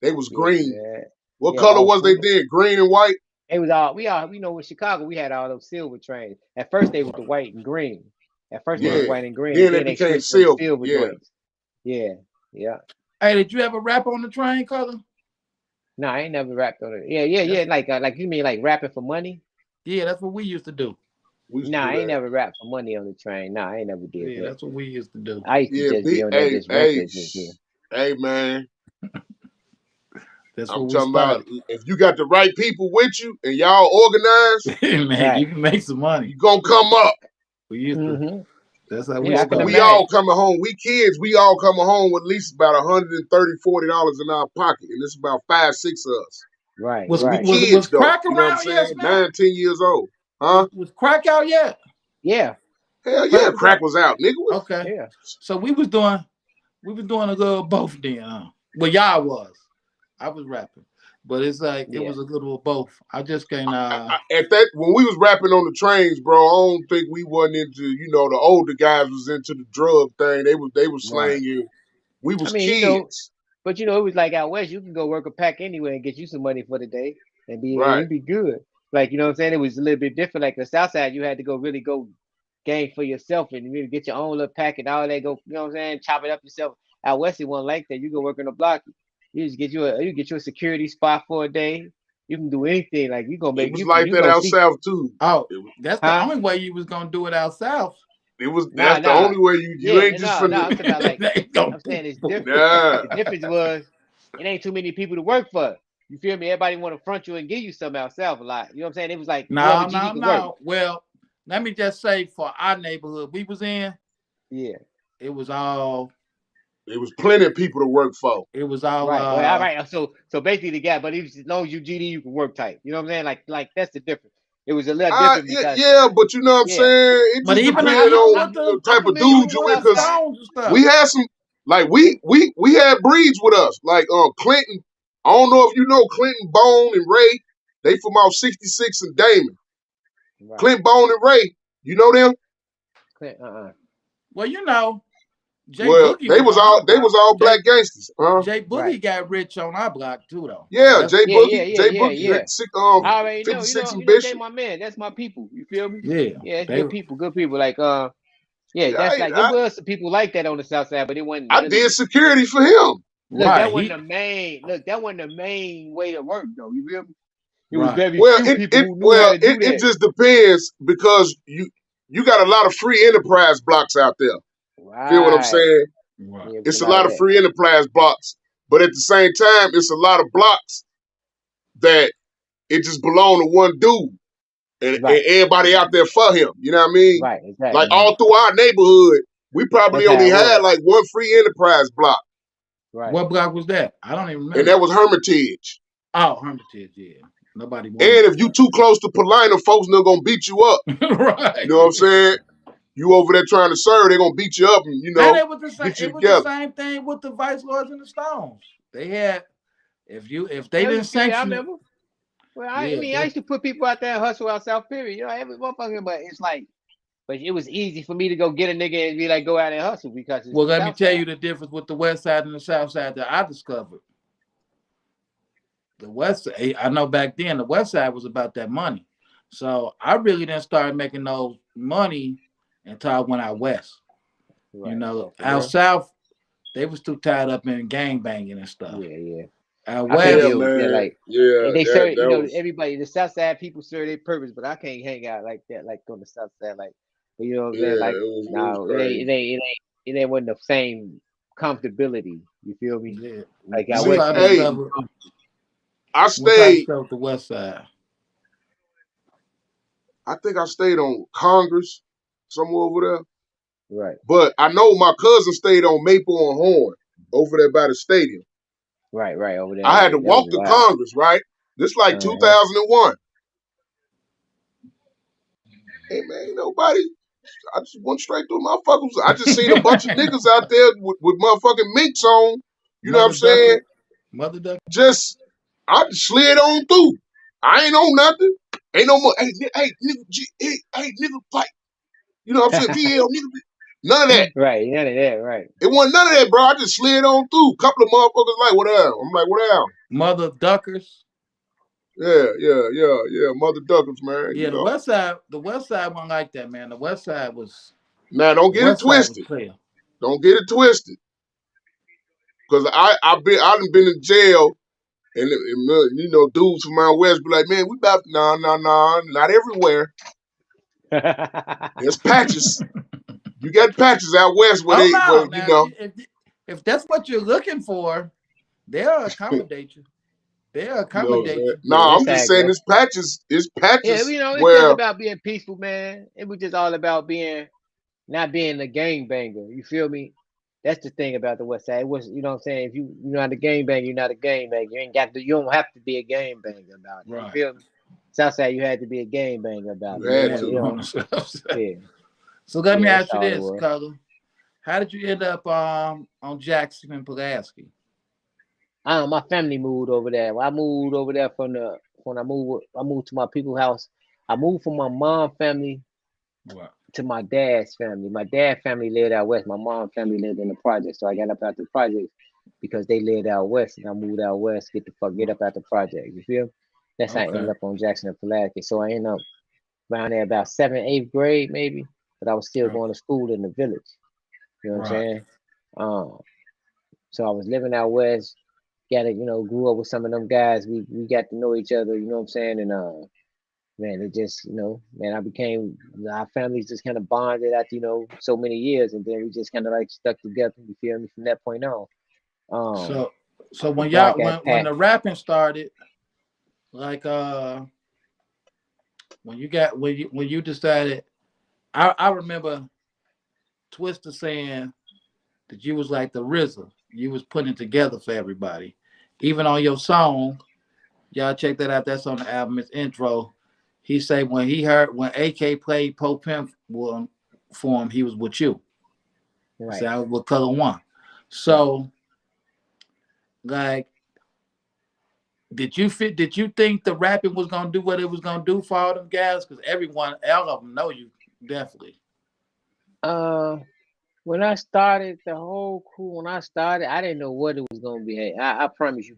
[SPEAKER 2] they was
[SPEAKER 4] Yeah,
[SPEAKER 2] green.
[SPEAKER 4] yeah,
[SPEAKER 2] What
[SPEAKER 4] yeah.
[SPEAKER 2] color
[SPEAKER 4] All
[SPEAKER 2] was they
[SPEAKER 4] full.
[SPEAKER 2] then? Green and white?
[SPEAKER 4] It was all we know in Chicago we had all those silver trains. At first they was the white and green. At first they was
[SPEAKER 2] Yeah.
[SPEAKER 1] Right.
[SPEAKER 4] white and green, and
[SPEAKER 2] Then
[SPEAKER 4] then
[SPEAKER 2] it
[SPEAKER 4] they
[SPEAKER 2] became
[SPEAKER 4] switched to them
[SPEAKER 2] silver.
[SPEAKER 4] silver
[SPEAKER 2] Yeah.
[SPEAKER 4] joints. Yeah, yeah.
[SPEAKER 1] Hey, did you ever rap on the train, color?
[SPEAKER 4] No, I ain't never rapped on it. Yeah, yeah, yeah.
[SPEAKER 1] That's
[SPEAKER 4] Like you mean like rapping for money?
[SPEAKER 1] yeah. That's what we used to do.
[SPEAKER 2] We used to
[SPEAKER 4] Nah,
[SPEAKER 2] do
[SPEAKER 4] I ain't
[SPEAKER 2] that.
[SPEAKER 4] never rapped for money on the train. Nah, I ain't never did
[SPEAKER 1] Yeah,
[SPEAKER 4] that.
[SPEAKER 1] that's what we used to do.
[SPEAKER 4] I used to
[SPEAKER 2] Yeah,
[SPEAKER 4] just be
[SPEAKER 2] big
[SPEAKER 4] on there
[SPEAKER 2] hey,
[SPEAKER 4] just
[SPEAKER 2] hey,
[SPEAKER 4] reckless, just yeah.
[SPEAKER 2] hey man.
[SPEAKER 1] That's
[SPEAKER 2] I'm
[SPEAKER 1] what we
[SPEAKER 2] talking about
[SPEAKER 1] started.
[SPEAKER 2] if you got the right people with you and y'all organized,
[SPEAKER 1] Man, you
[SPEAKER 4] Right.
[SPEAKER 1] can make some money.
[SPEAKER 2] you gonna come up.
[SPEAKER 1] We used to.
[SPEAKER 4] Mm-hmm.
[SPEAKER 1] That's how we
[SPEAKER 4] Yeah, I can
[SPEAKER 2] But
[SPEAKER 1] started.
[SPEAKER 2] we all
[SPEAKER 4] imagine.
[SPEAKER 2] coming home. We kids, we all coming home with at least about $130, $40 in our pocket. And it's about 5, 6 of us.
[SPEAKER 4] Right,
[SPEAKER 1] Was
[SPEAKER 2] We
[SPEAKER 4] right.
[SPEAKER 1] was
[SPEAKER 2] kids though.
[SPEAKER 1] crack
[SPEAKER 2] You know what I'm
[SPEAKER 1] around? Yes,
[SPEAKER 2] saying?
[SPEAKER 1] Snap.
[SPEAKER 2] 9, 10 years old. Huh?
[SPEAKER 1] Was crack out yet?
[SPEAKER 4] Yeah,
[SPEAKER 2] Hell yeah,
[SPEAKER 1] Crack was
[SPEAKER 2] crack
[SPEAKER 1] out.
[SPEAKER 2] was out, nigga.
[SPEAKER 1] Okay.
[SPEAKER 4] yeah,
[SPEAKER 1] So we was doing a little both then. Well, y'all was. I was rapping, but it's like it
[SPEAKER 4] yeah.
[SPEAKER 1] was a little both. I just can't.
[SPEAKER 2] At that when we was rapping on the trains, bro, I don't think we wasn't into, the older guys was into the drug thing. They was
[SPEAKER 1] Right.
[SPEAKER 2] slanging. We
[SPEAKER 4] I
[SPEAKER 2] was
[SPEAKER 4] mean,
[SPEAKER 2] kids.
[SPEAKER 4] but it was like out west, you can go work a pack anywhere and get you some money for the day and
[SPEAKER 2] Right.
[SPEAKER 4] it'd be good. Like, you know what I'm saying? It was a little bit different. Like the south side, you had to go really go game for yourself and really get your own little pack and all that, go, you know what I'm saying? Chop it up yourself. Out west, it wasn't like that. You go work in a block, you get you a security spot for a day. You can do anything. Like
[SPEAKER 2] It was
[SPEAKER 4] you can
[SPEAKER 2] like
[SPEAKER 4] you
[SPEAKER 2] that
[SPEAKER 4] go
[SPEAKER 2] out
[SPEAKER 4] see,
[SPEAKER 2] south too.
[SPEAKER 1] Oh,
[SPEAKER 2] It was
[SPEAKER 1] that's the
[SPEAKER 4] huh?
[SPEAKER 1] only way you was gonna do it out south.
[SPEAKER 4] Nah,
[SPEAKER 2] that's the
[SPEAKER 4] nah.
[SPEAKER 2] only way you
[SPEAKER 4] Yeah,
[SPEAKER 2] ain't just
[SPEAKER 4] no, no.
[SPEAKER 2] finna.
[SPEAKER 4] I'm talking about like
[SPEAKER 1] They go
[SPEAKER 4] I'm
[SPEAKER 1] boom,
[SPEAKER 4] saying it's
[SPEAKER 1] boom.
[SPEAKER 4] different.
[SPEAKER 2] Nah.
[SPEAKER 4] The difference was it ain't too many people to work for. You feel me? Everybody want to front you and give you something outside a lot. You know what I'm saying? It was like whoever
[SPEAKER 1] No,
[SPEAKER 4] GD
[SPEAKER 1] no,
[SPEAKER 4] could work.
[SPEAKER 1] no. Well, let me just say for our neighborhood we was in,
[SPEAKER 4] Yeah.
[SPEAKER 1] it was all
[SPEAKER 2] There was plenty of people to work for.
[SPEAKER 1] it was all
[SPEAKER 4] Right. Well, all right. So basically the gap, but as long as you GD, you can work tight. You know what I'm saying? Like that's the difference. It was a little different
[SPEAKER 2] Yeah,
[SPEAKER 4] because
[SPEAKER 2] yeah, but you know what I'm
[SPEAKER 4] yeah.
[SPEAKER 2] saying? It
[SPEAKER 1] but
[SPEAKER 2] just
[SPEAKER 1] even
[SPEAKER 4] I
[SPEAKER 2] depended
[SPEAKER 4] I
[SPEAKER 2] on
[SPEAKER 4] I
[SPEAKER 2] the
[SPEAKER 1] I'm
[SPEAKER 2] type of
[SPEAKER 1] familiar
[SPEAKER 2] dude
[SPEAKER 1] with
[SPEAKER 2] you
[SPEAKER 1] going
[SPEAKER 2] in,
[SPEAKER 1] to
[SPEAKER 2] because
[SPEAKER 1] Stones and stuff.
[SPEAKER 2] we had some, like, we had breeds with us. Like Clinton, I don't know if you know Clinton, Bone, and Ray. They from out 66 and Damon.
[SPEAKER 4] right.
[SPEAKER 2] Clint, Bone, and Ray. You know them?
[SPEAKER 4] Clint,
[SPEAKER 1] Well, you know, Jay
[SPEAKER 2] Well,
[SPEAKER 1] Boogie was on our
[SPEAKER 2] they
[SPEAKER 1] block.
[SPEAKER 2] was all black gangsters, huh?
[SPEAKER 1] Jay Boogie
[SPEAKER 4] Right.
[SPEAKER 1] got rich on our block too, though.
[SPEAKER 2] Yeah,
[SPEAKER 1] That's
[SPEAKER 2] Jay Boogie,
[SPEAKER 4] Yeah.
[SPEAKER 1] yeah,
[SPEAKER 4] I already know,
[SPEAKER 2] 56 and
[SPEAKER 4] they
[SPEAKER 2] Bishop.
[SPEAKER 4] my man. That's my people. You feel me?
[SPEAKER 1] yeah.
[SPEAKER 4] Yeah, it's
[SPEAKER 1] They
[SPEAKER 4] good people. Good people. Like yeah,
[SPEAKER 2] Yeah,
[SPEAKER 4] that's like there was some people like that on the south side, but it wasn't.
[SPEAKER 2] I did security for him.
[SPEAKER 4] Look, that
[SPEAKER 1] right.
[SPEAKER 4] wasn't the main. Look, that wasn't the main way to work, though. You feel me? It was
[SPEAKER 1] Right.
[SPEAKER 4] very few people who knew how to do
[SPEAKER 2] It
[SPEAKER 4] that.
[SPEAKER 2] just depends because you got a lot of free enterprise blocks out there. Feel what I'm
[SPEAKER 4] Right.
[SPEAKER 2] saying?
[SPEAKER 1] Right.
[SPEAKER 4] Yeah, it was a
[SPEAKER 2] It's a
[SPEAKER 4] lot
[SPEAKER 2] lot
[SPEAKER 4] of
[SPEAKER 2] of
[SPEAKER 4] that.
[SPEAKER 2] free enterprise blocks, but at the same time, it's a lot of blocks that it just belong to one dude, and
[SPEAKER 4] Right.
[SPEAKER 2] everybody out there for him. You know what I mean?
[SPEAKER 4] Right.
[SPEAKER 2] Like
[SPEAKER 4] Exactly.
[SPEAKER 1] Right.
[SPEAKER 2] all through our neighborhood, we
[SPEAKER 4] That's
[SPEAKER 2] probably
[SPEAKER 4] how
[SPEAKER 2] only
[SPEAKER 4] it
[SPEAKER 2] had
[SPEAKER 4] was.
[SPEAKER 2] like one free enterprise block,
[SPEAKER 4] Right.
[SPEAKER 1] What block was that? I don't even
[SPEAKER 2] and
[SPEAKER 1] remember.
[SPEAKER 2] that was Hermitage.
[SPEAKER 1] Oh, Hermitage. Yeah. Nobody wanted
[SPEAKER 2] And
[SPEAKER 1] that
[SPEAKER 2] if you too close to Paulina, folks not gonna beat you up.
[SPEAKER 1] block.
[SPEAKER 2] You
[SPEAKER 1] Right.
[SPEAKER 2] know what I'm saying? You over there trying to serve, they're gonna beat you up and
[SPEAKER 1] And it was the same.
[SPEAKER 2] get you
[SPEAKER 1] It was the
[SPEAKER 2] together.
[SPEAKER 1] same thing with the Vice Lords and the Stones. They had if they
[SPEAKER 4] There was
[SPEAKER 1] didn't
[SPEAKER 4] a few. Yeah, I
[SPEAKER 1] sanction it,
[SPEAKER 4] remember. Well, I
[SPEAKER 1] yeah.
[SPEAKER 4] mean, I
[SPEAKER 1] They,
[SPEAKER 4] used to put people out there and hustle out South Period. Every motherfucker. But it's like, but it was easy for me to go get a nigga and be like, go out and hustle because it's
[SPEAKER 1] well,
[SPEAKER 4] the
[SPEAKER 1] let me
[SPEAKER 4] South
[SPEAKER 1] tell
[SPEAKER 4] Side.
[SPEAKER 1] you the difference with the West Side and the South Side that I discovered. The West Side, I know back then the West Side was about that money, so I really didn't start making no money until I went out west.
[SPEAKER 4] Right. Oh, for
[SPEAKER 1] Out
[SPEAKER 4] real?
[SPEAKER 1] south they was too tied up in gang banging and stuff.
[SPEAKER 4] Yeah.
[SPEAKER 1] Out
[SPEAKER 4] I couldn't
[SPEAKER 2] Yeah,
[SPEAKER 1] west,
[SPEAKER 4] deal with that.
[SPEAKER 2] man.
[SPEAKER 4] Like,
[SPEAKER 2] Yeah,
[SPEAKER 4] and they serve,
[SPEAKER 2] that was
[SPEAKER 4] everybody, the South Side people serve their purpose, but I can't hang out like that, like on the South Side. Like, you know what I'm saying?
[SPEAKER 2] yeah,
[SPEAKER 4] Like,
[SPEAKER 2] it was
[SPEAKER 4] no,
[SPEAKER 2] crazy.
[SPEAKER 4] it ain't wasn't the same comfortability. You feel me?
[SPEAKER 1] yeah.
[SPEAKER 4] Like out
[SPEAKER 1] Once
[SPEAKER 2] See,
[SPEAKER 4] west,
[SPEAKER 1] I
[SPEAKER 4] you know,
[SPEAKER 2] hey,
[SPEAKER 1] discovered,
[SPEAKER 2] I
[SPEAKER 1] once I
[SPEAKER 2] stayed.
[SPEAKER 1] discovered the West Side,
[SPEAKER 2] I think I stayed on Congress somewhere over there.
[SPEAKER 4] right,
[SPEAKER 2] But I know my cousin stayed on Maple and Horn over there by the stadium.
[SPEAKER 4] right over there.
[SPEAKER 2] I had
[SPEAKER 4] Yeah,
[SPEAKER 2] to
[SPEAKER 4] that was
[SPEAKER 2] walk to
[SPEAKER 4] wild.
[SPEAKER 2] Congress, right? This like
[SPEAKER 4] Uh-huh.
[SPEAKER 2] 2001. Hey man, ain't nobody. I just went straight through motherfuckers. I just seen a bunch of niggas out there with motherfucking minks on. You know what I'm
[SPEAKER 1] Mother
[SPEAKER 2] saying?
[SPEAKER 1] Ducker, Mother Ducker.
[SPEAKER 2] Just I just slid on through. I ain't on nothing. Ain't no more. Hey, nigga, hey, nigga, fight. You know what I'm saying? VL, nigga. None of that.
[SPEAKER 4] Right, none of that. Right.
[SPEAKER 2] It wasn't none of that, bro. I just slid on through. Couple of motherfuckers like, what up? I'm like, what up?
[SPEAKER 1] Mother Duckers.
[SPEAKER 2] Yeah. Mother Duckers, man.
[SPEAKER 1] Yeah, the West Side wasn't like that, man.
[SPEAKER 2] Now, don't
[SPEAKER 1] The
[SPEAKER 2] get it
[SPEAKER 1] West Side was
[SPEAKER 2] twisted.
[SPEAKER 1] clear.
[SPEAKER 2] Don't get it twisted. Cause I done been in jail and dudes from out west be like, man, we about nah, not everywhere. There's patches. You got patches out west where
[SPEAKER 1] Oh
[SPEAKER 2] where
[SPEAKER 1] no! Now, if that's what you're looking for, they'll accommodate you. They'll
[SPEAKER 2] you know what I'm
[SPEAKER 1] accommodate
[SPEAKER 2] saying?
[SPEAKER 1] you.
[SPEAKER 2] No,
[SPEAKER 4] Yeah,
[SPEAKER 2] I'm
[SPEAKER 4] it's
[SPEAKER 2] just
[SPEAKER 4] how it
[SPEAKER 2] saying
[SPEAKER 4] go.
[SPEAKER 2] it's
[SPEAKER 4] Yeah,
[SPEAKER 2] patches
[SPEAKER 4] it's just
[SPEAKER 2] where
[SPEAKER 4] about being peaceful, man. It was just all about being not being a gang banger. You feel me? That's the thing about the West Side. It was, you know what I'm saying? If you're not a gang banger, you're not a gang banger. You don't have to be a gang banger about it. You
[SPEAKER 1] Right.
[SPEAKER 4] feel me? Southside, you had to be a gang banger about
[SPEAKER 2] you
[SPEAKER 4] it. You
[SPEAKER 1] You
[SPEAKER 2] had
[SPEAKER 4] know,
[SPEAKER 1] had to
[SPEAKER 4] you
[SPEAKER 2] to.
[SPEAKER 1] go on
[SPEAKER 4] know,
[SPEAKER 1] the South Side.
[SPEAKER 4] yeah,
[SPEAKER 1] So let me
[SPEAKER 4] yeah, that's
[SPEAKER 1] ask you
[SPEAKER 4] all it
[SPEAKER 1] this,
[SPEAKER 4] was.
[SPEAKER 1] Color. How did you end up on Jackson and Pulaski?
[SPEAKER 4] My family moved over there. Well, I moved over there when I moved to my people's house. I moved from my mom family
[SPEAKER 1] Right.
[SPEAKER 4] to my dad's family. My dad's family lived out west. My mom's family lived in the project. So I got up out the project because they lived out west, and I moved out west. Get up out the project. You feel? That's how I ended
[SPEAKER 1] Okay.
[SPEAKER 4] up on Jackson and Pulaski. So I ended up around there about seventh, eighth grade maybe, but I was still
[SPEAKER 1] Okay.
[SPEAKER 4] going to school in the village. You know what I'm
[SPEAKER 1] Right.
[SPEAKER 4] saying? So I was living out west. Grew up with some of them guys. We got to know each other. You know what I'm saying? And man, it just, man, our families just kind of bonded after, so many years. And then we just kind of like stuck together, you feel me, from that point on. Um,
[SPEAKER 1] So so when
[SPEAKER 4] before I
[SPEAKER 1] y'all
[SPEAKER 4] got
[SPEAKER 1] when
[SPEAKER 4] pat,
[SPEAKER 1] the rapping started, like when you decided, I remember Twister saying that you was like the RZA. You was putting it together for everybody. Even on your song, y'all check that out. That's on the album. It's intro. He said when AK played Pope Pimp for him, he was with you. He
[SPEAKER 4] right.
[SPEAKER 1] said I was with Color One. So like, did you think the rapping was gonna do what it was gonna do for all them guys? Because all of them know you definitely.
[SPEAKER 4] Uh, When I started the whole crew, when I started, I didn't know what it was gonna be. I promise you.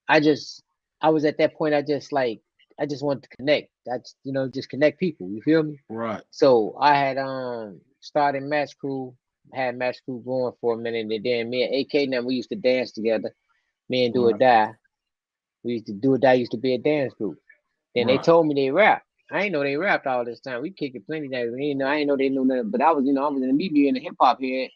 [SPEAKER 4] I just, I was at that point. I just wanted to connect. That's just connect people. You feel me?
[SPEAKER 1] Right.
[SPEAKER 4] So I had started Match Crew, had Match Crew going for a minute, and then me and AK now we used to dance together. Me and Do or
[SPEAKER 1] Right.
[SPEAKER 4] Die. We used to Do or Die used to be a dance group. Then they
[SPEAKER 1] Right.
[SPEAKER 4] told me they rap. I ain't know they rapped all this time. We kicked it plenty days. I ain't know they knew nothing. But I was, I was in the media in the hip hop head,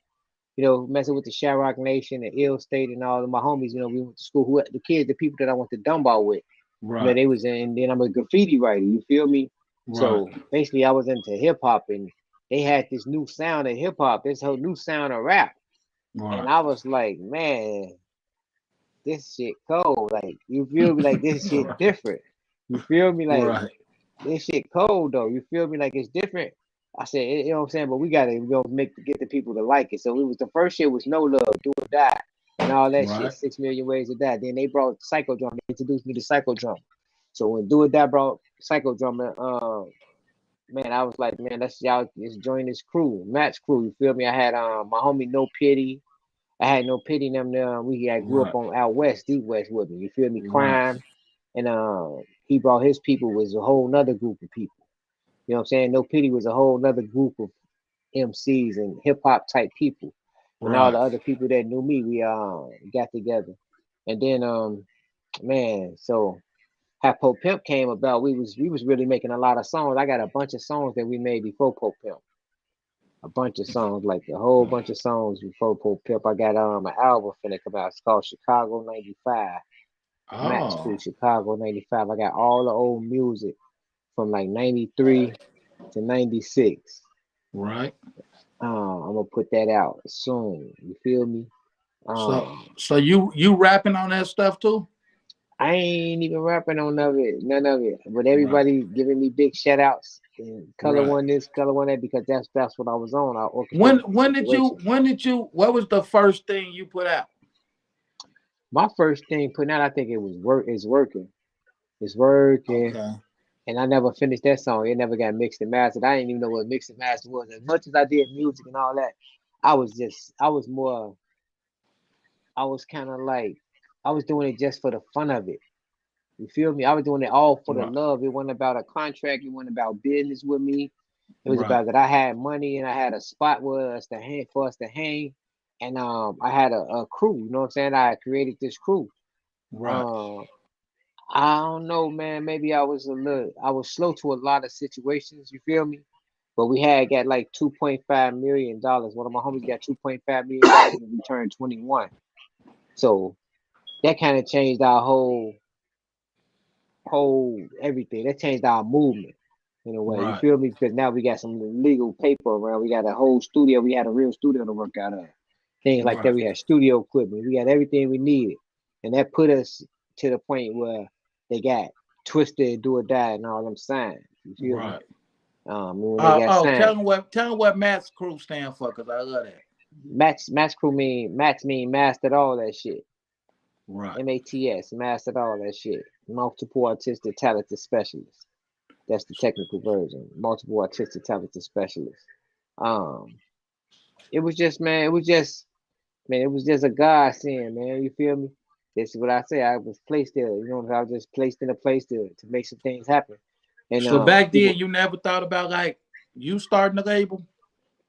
[SPEAKER 4] messing with the Chi-Raq Nation, the Ill State, and all of my homies. We went to school. The kids, the people that I went to Dunbar with.
[SPEAKER 1] Right.
[SPEAKER 4] They was in. Then I'm a graffiti writer. You feel me?
[SPEAKER 1] Right.
[SPEAKER 4] So basically, I was into hip hop, and they had this new sound of hip hop, this whole new sound of rap, and
[SPEAKER 1] Right.
[SPEAKER 4] I was like, man, this shit cold. Like, you feel me? Like this shit different. You feel me? Like
[SPEAKER 1] Right.
[SPEAKER 4] this shit cold though. You feel me? Like it's different. I said, you know what I'm saying? But we gotta get the people to like it. So it was the first shit was No Love, Do or Die, and all that shit.
[SPEAKER 1] Right.
[SPEAKER 4] 6 million Ways to Die. Then they brought Psycho Drum. They introduced me to Psycho Drum. So when Do or Die brought Psycho Drum, man, I was like, man, let's join this crew, Match Crew. You feel me? I had my homie No Pity. I had No Pity in them. We had grew up
[SPEAKER 1] Right.
[SPEAKER 4] on out west, deep west with me. You feel me?
[SPEAKER 1] Right.
[SPEAKER 4] Crime, and he brought his people was a whole nother group of people. You know what I'm saying? No Pity was a whole nother group of MCs and hip hop type people. And all the
[SPEAKER 1] Right.
[SPEAKER 4] other people that knew me, we got together. And then man, so how Pope Pimp came about, we was really making a lot of songs. I got a bunch of songs that we made before Pope Pimp. A bunch of songs, like a whole bunch of songs before Pope Pimp. I got an album finna come out. It's called Chicago '95. Match
[SPEAKER 1] Oh.
[SPEAKER 4] Crew Chicago '95. I got all the old music from like '93 to '96.
[SPEAKER 1] Right.
[SPEAKER 4] I'm gonna put that out soon. You feel me?
[SPEAKER 1] So
[SPEAKER 4] Um,
[SPEAKER 1] so you rapping on that stuff too?
[SPEAKER 4] I ain't even rapping on none of it. But
[SPEAKER 1] Right.
[SPEAKER 4] everybody giving me big shout outs and color
[SPEAKER 1] Right.
[SPEAKER 4] one this, color one that, because that's what I was on. I orchestrated the situation.
[SPEAKER 1] When did you what was the first thing you put out?
[SPEAKER 4] My first thing putting out, I think it was it's working. It's working.
[SPEAKER 1] Okay.
[SPEAKER 4] And I never finished that song. It never got mixed and mastered. I didn't even know what mixed and mastered was. As much as I did music and all that, I was kind of like, I was doing it just for the fun of it. You feel me? I was doing it all for the
[SPEAKER 1] Right.
[SPEAKER 4] love. It wasn't about a contract. It wasn't about business with me. It was
[SPEAKER 1] Right.
[SPEAKER 4] about that I had money and I had a spot where us to hang for us to hang. And I had a crew, you know what I'm saying? I had created this crew.
[SPEAKER 1] Right.
[SPEAKER 4] Uh, I don't know, man. Maybe I was slow to a lot of situations, you feel me? But we had got like $2.5 million. One of my homies got $2.5 million and we turned 21. So that kind of changed our whole everything. That changed our movement in a way. You
[SPEAKER 1] Right.
[SPEAKER 4] feel me? Because now we got some legal paper around. We got a whole studio. We had a real studio to work out of. Things like that.
[SPEAKER 1] Right.
[SPEAKER 4] We had studio equipment. We had everything we needed. And that put us to the point where they got Twisted, Do or Die, and all them signed. You feel me?
[SPEAKER 1] Right.
[SPEAKER 4] When they got signed,
[SPEAKER 1] Tell them what Matt's crew stand for, because I love that.
[SPEAKER 4] Match Crew mean mastered all that shit.
[SPEAKER 1] Right.
[SPEAKER 4] MATS, mastered all that shit. Multiple artistic talented specialists. That's the technical version. Multiple artistic talented specialists. Um, it was just, man, it was just a God sin, man. You feel me? This is what I say. I was placed there. I was just placed in a place to make some things happen. And
[SPEAKER 1] So back then
[SPEAKER 4] people,
[SPEAKER 1] you never thought about like you starting a label?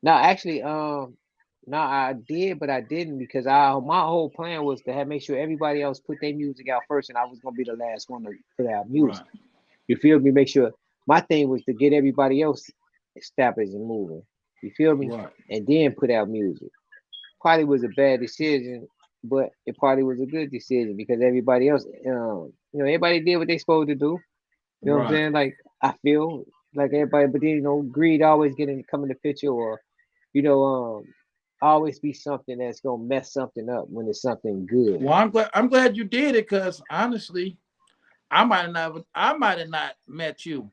[SPEAKER 4] no, actually, no, I did, but I didn't, because my whole plan was to make sure everybody else put their music out first, and I was gonna be the last one to put out music.
[SPEAKER 1] Right.
[SPEAKER 4] You feel me? Make sure my thing was to get everybody else established and moving. You feel me?
[SPEAKER 1] Right.
[SPEAKER 4] And then put out music. Probably was a bad decision, but it probably was a good decision because everybody else, everybody did what they supposed to do. You know what I'm
[SPEAKER 1] Right.
[SPEAKER 4] saying? Like, I feel like everybody, but then greed always come in the picture, or you know, always be something that's gonna mess something up when it's something good.
[SPEAKER 1] Well, I'm glad you did it, because honestly, I might have not met you.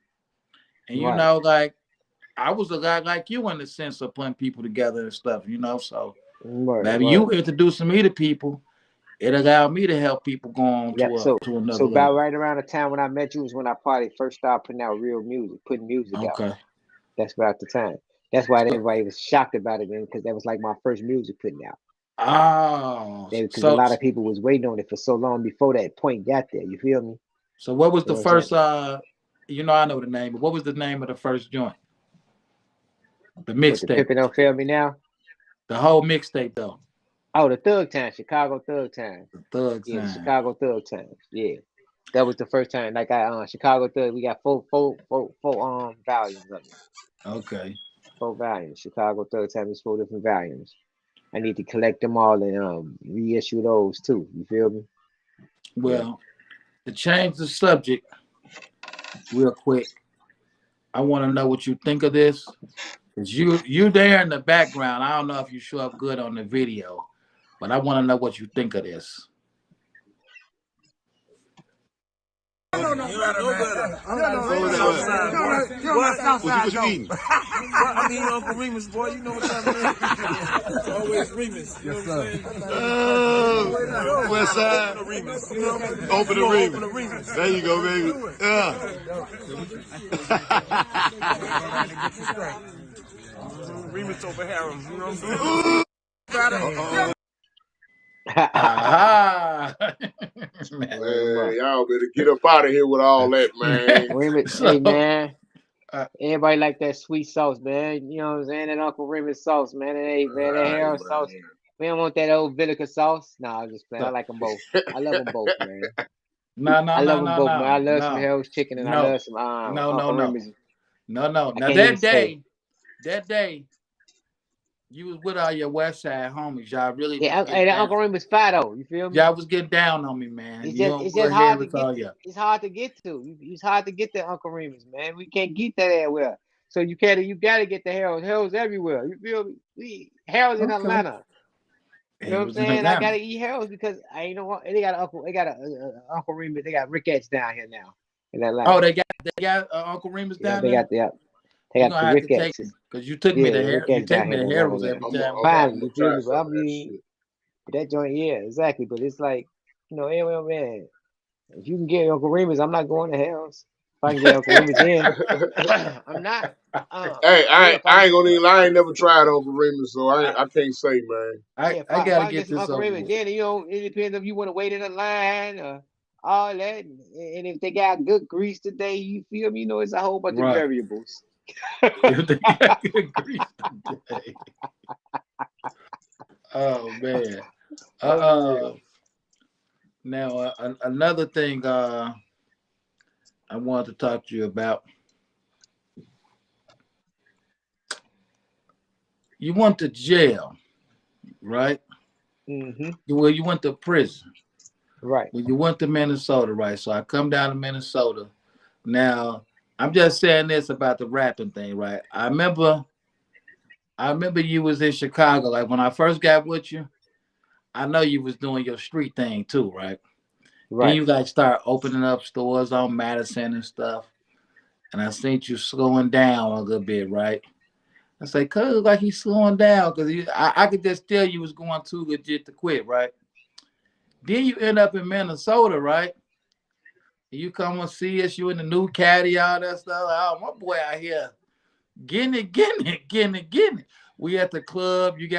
[SPEAKER 1] And
[SPEAKER 4] Right,
[SPEAKER 1] like I was a guy like you in the sense of putting people together and stuff. So
[SPEAKER 4] right,
[SPEAKER 1] maybe
[SPEAKER 4] right.
[SPEAKER 1] you introducing me to people, it allowed me to help people go on
[SPEAKER 4] Yeah.
[SPEAKER 1] to
[SPEAKER 4] So
[SPEAKER 1] another
[SPEAKER 4] about
[SPEAKER 1] level.
[SPEAKER 4] right around the time when I met you was when I probably first started putting out real music, putting music out.
[SPEAKER 1] Okay.
[SPEAKER 4] That's about the time. That's why everybody was shocked about it, because that was like my first music putting out.
[SPEAKER 1] Oh,
[SPEAKER 4] Because a lot of people was waiting on it for so long before that point got there. You feel me?
[SPEAKER 1] So what was
[SPEAKER 4] You know
[SPEAKER 1] the
[SPEAKER 4] what I'm
[SPEAKER 1] first? You know, I know the name, but what was the name of the first joint? The
[SPEAKER 4] What, the
[SPEAKER 1] mixtape,
[SPEAKER 4] Pimpin' Don't Fail Me Now?
[SPEAKER 1] the whole mixtape though.
[SPEAKER 4] Oh, the Thug Time, Chicago Thug Time.
[SPEAKER 1] The Thug
[SPEAKER 4] Yeah, the
[SPEAKER 1] Time.
[SPEAKER 4] Chicago Thug Times. Yeah. That was the first time. Like Chicago Thug, we got four volumes of it.
[SPEAKER 1] Okay.
[SPEAKER 4] 4 volumes. Chicago Thug Time is 4 different volumes. I need to collect them all and reissue those too. You feel me? Yeah.
[SPEAKER 1] Well, to change the subject real quick, I want to know what you think of this. Cause you there in the background. I don't know if you show up good on the video, but I want to know what you think of this.
[SPEAKER 3] You don't know better, man. You don't know Southside, boy. You don't know Southside, though. I mean, Uncle Remus, boy, you know what that means. Always Remus. You know what I'm saying?
[SPEAKER 5] West Side.
[SPEAKER 3] Open the Remus. You know what I mean?
[SPEAKER 5] Open the
[SPEAKER 3] Open the
[SPEAKER 5] Remus.
[SPEAKER 3] Remus.
[SPEAKER 5] There you go, baby. Yeah.
[SPEAKER 3] Remus over Harem. You know what I'm saying?
[SPEAKER 1] Aha!
[SPEAKER 2] Man, y'all better get up out of here with all that, man.
[SPEAKER 4] Remus,
[SPEAKER 1] So,
[SPEAKER 4] hey man.
[SPEAKER 1] uh,
[SPEAKER 4] Everybody like that sweet sauce, man. You know what I'm saying? That Uncle Remus sauce, man. And hey, man, that
[SPEAKER 2] Right,
[SPEAKER 4] Harold sauce. We don't want that old vinegar sauce. No, I'm just playing. I
[SPEAKER 1] so,
[SPEAKER 4] like them both. I love them both, man.
[SPEAKER 1] no, no,
[SPEAKER 4] I
[SPEAKER 1] no,
[SPEAKER 4] love them
[SPEAKER 1] no,
[SPEAKER 4] both, man. I
[SPEAKER 1] no,
[SPEAKER 4] love some
[SPEAKER 1] no,
[SPEAKER 4] Harold's chicken and I
[SPEAKER 1] no,
[SPEAKER 4] love some
[SPEAKER 1] no, no,
[SPEAKER 4] Uncle
[SPEAKER 1] no,
[SPEAKER 4] Remus.
[SPEAKER 1] no, no.
[SPEAKER 4] I
[SPEAKER 1] Now
[SPEAKER 4] can't even say.
[SPEAKER 1] that day, you was with all your West Side homies. Y'all really was
[SPEAKER 4] Yeah, hey,
[SPEAKER 1] getting
[SPEAKER 4] that
[SPEAKER 1] down.
[SPEAKER 4] Uncle Remus fat though. You feel me?
[SPEAKER 1] Y'all was getting down on me, man.
[SPEAKER 4] It's
[SPEAKER 1] You
[SPEAKER 4] just
[SPEAKER 1] don't
[SPEAKER 4] it's
[SPEAKER 1] go
[SPEAKER 4] just
[SPEAKER 1] ahead
[SPEAKER 4] hard to
[SPEAKER 1] with
[SPEAKER 4] get
[SPEAKER 1] all
[SPEAKER 4] to.
[SPEAKER 1] y'all.
[SPEAKER 4] It's hard to get to. It's hard to get to Uncle Remus, man. We can't get that everywhere. So you gotta get the Harold. Harold's everywhere. You feel me? Harold's in
[SPEAKER 1] Okay.
[SPEAKER 4] Atlanta. You know
[SPEAKER 1] He
[SPEAKER 4] what I'm
[SPEAKER 1] was in
[SPEAKER 4] saying? I
[SPEAKER 1] Atlanta.
[SPEAKER 4] gotta eat Harold's because I ain't know they got Uncle Remus. They got Rick X down here now in
[SPEAKER 1] Oh,
[SPEAKER 4] Atlanta.
[SPEAKER 1] they got Uncle Remus
[SPEAKER 4] Yeah,
[SPEAKER 1] down there.
[SPEAKER 4] they
[SPEAKER 1] You're
[SPEAKER 4] got
[SPEAKER 1] gonna
[SPEAKER 4] the
[SPEAKER 1] have to
[SPEAKER 4] Rick
[SPEAKER 1] take me
[SPEAKER 4] X's.
[SPEAKER 1] because you took me
[SPEAKER 4] Yeah,
[SPEAKER 1] to
[SPEAKER 4] the Rick
[SPEAKER 1] You
[SPEAKER 4] X
[SPEAKER 1] take
[SPEAKER 4] down
[SPEAKER 1] me
[SPEAKER 4] here in
[SPEAKER 1] to
[SPEAKER 4] Atlanta
[SPEAKER 1] Harold's
[SPEAKER 4] now.
[SPEAKER 1] every time.
[SPEAKER 4] Finally,
[SPEAKER 2] I'm
[SPEAKER 4] you feel
[SPEAKER 2] try
[SPEAKER 4] me? But I
[SPEAKER 2] some of that
[SPEAKER 4] mean,
[SPEAKER 2] shit.
[SPEAKER 4] that joint, yeah, exactly. But it's like, anyway, man, if you can get Uncle Remus, I'm not going to Harold's. If I can get Uncle Remus in, I'm not.
[SPEAKER 2] Hey,
[SPEAKER 4] Yeah, if I
[SPEAKER 2] I ain't
[SPEAKER 4] get
[SPEAKER 2] gonna even lie. I ain't never tried Uncle Remus, so I can't say, man.
[SPEAKER 1] I
[SPEAKER 4] yeah,
[SPEAKER 1] I
[SPEAKER 4] if
[SPEAKER 1] gotta
[SPEAKER 4] I get
[SPEAKER 1] get
[SPEAKER 4] some
[SPEAKER 1] this
[SPEAKER 4] Uncle
[SPEAKER 1] over
[SPEAKER 4] Remus,
[SPEAKER 1] with.
[SPEAKER 4] then it depends if you want to wait in a line or all that, and if they got good grease today, you feel me? You know, it's a whole bunch of
[SPEAKER 1] Right.
[SPEAKER 4] variables.
[SPEAKER 1] If they got good grease today. Oh man.
[SPEAKER 4] Unreal.
[SPEAKER 1] Now another thing I wanted to talk to you about. You went to jail, right?
[SPEAKER 4] Mm-hmm.
[SPEAKER 1] Well, you went to prison.
[SPEAKER 4] Right.
[SPEAKER 1] Well, you went to Minnesota, right? So I come down to Minnesota. Now, I'm just saying this about the rapping thing, right? I remember you was in Chicago. Like when I first got with you, I know you was doing your street thing too, right? Then
[SPEAKER 4] Right.
[SPEAKER 1] you like start opening up stores on Madison and stuff. And I seen you slowing down a little bit, right? I say, cuz like he's slowing down because I could just tell you was going too legit to quit, right? Then you end up in Minnesota, right? You come and see us, you in the new caddy, all that stuff. Oh, my boy out here getting it. We at the club, y'all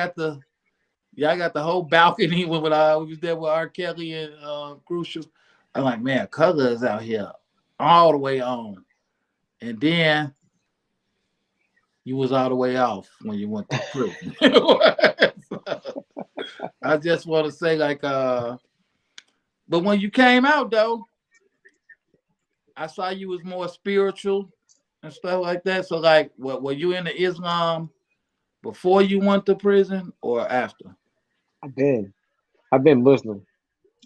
[SPEAKER 1] got the whole balcony we was there with R. Kelly and Crucial. I'm like, man, Color is out here all the way on. And then you was all the way off when you went to prison. I just want to say, like, but when you came out though, I saw you was more spiritual and stuff like that. So, like, what were you into Islam before you went to prison or after?
[SPEAKER 4] I've been Muslim.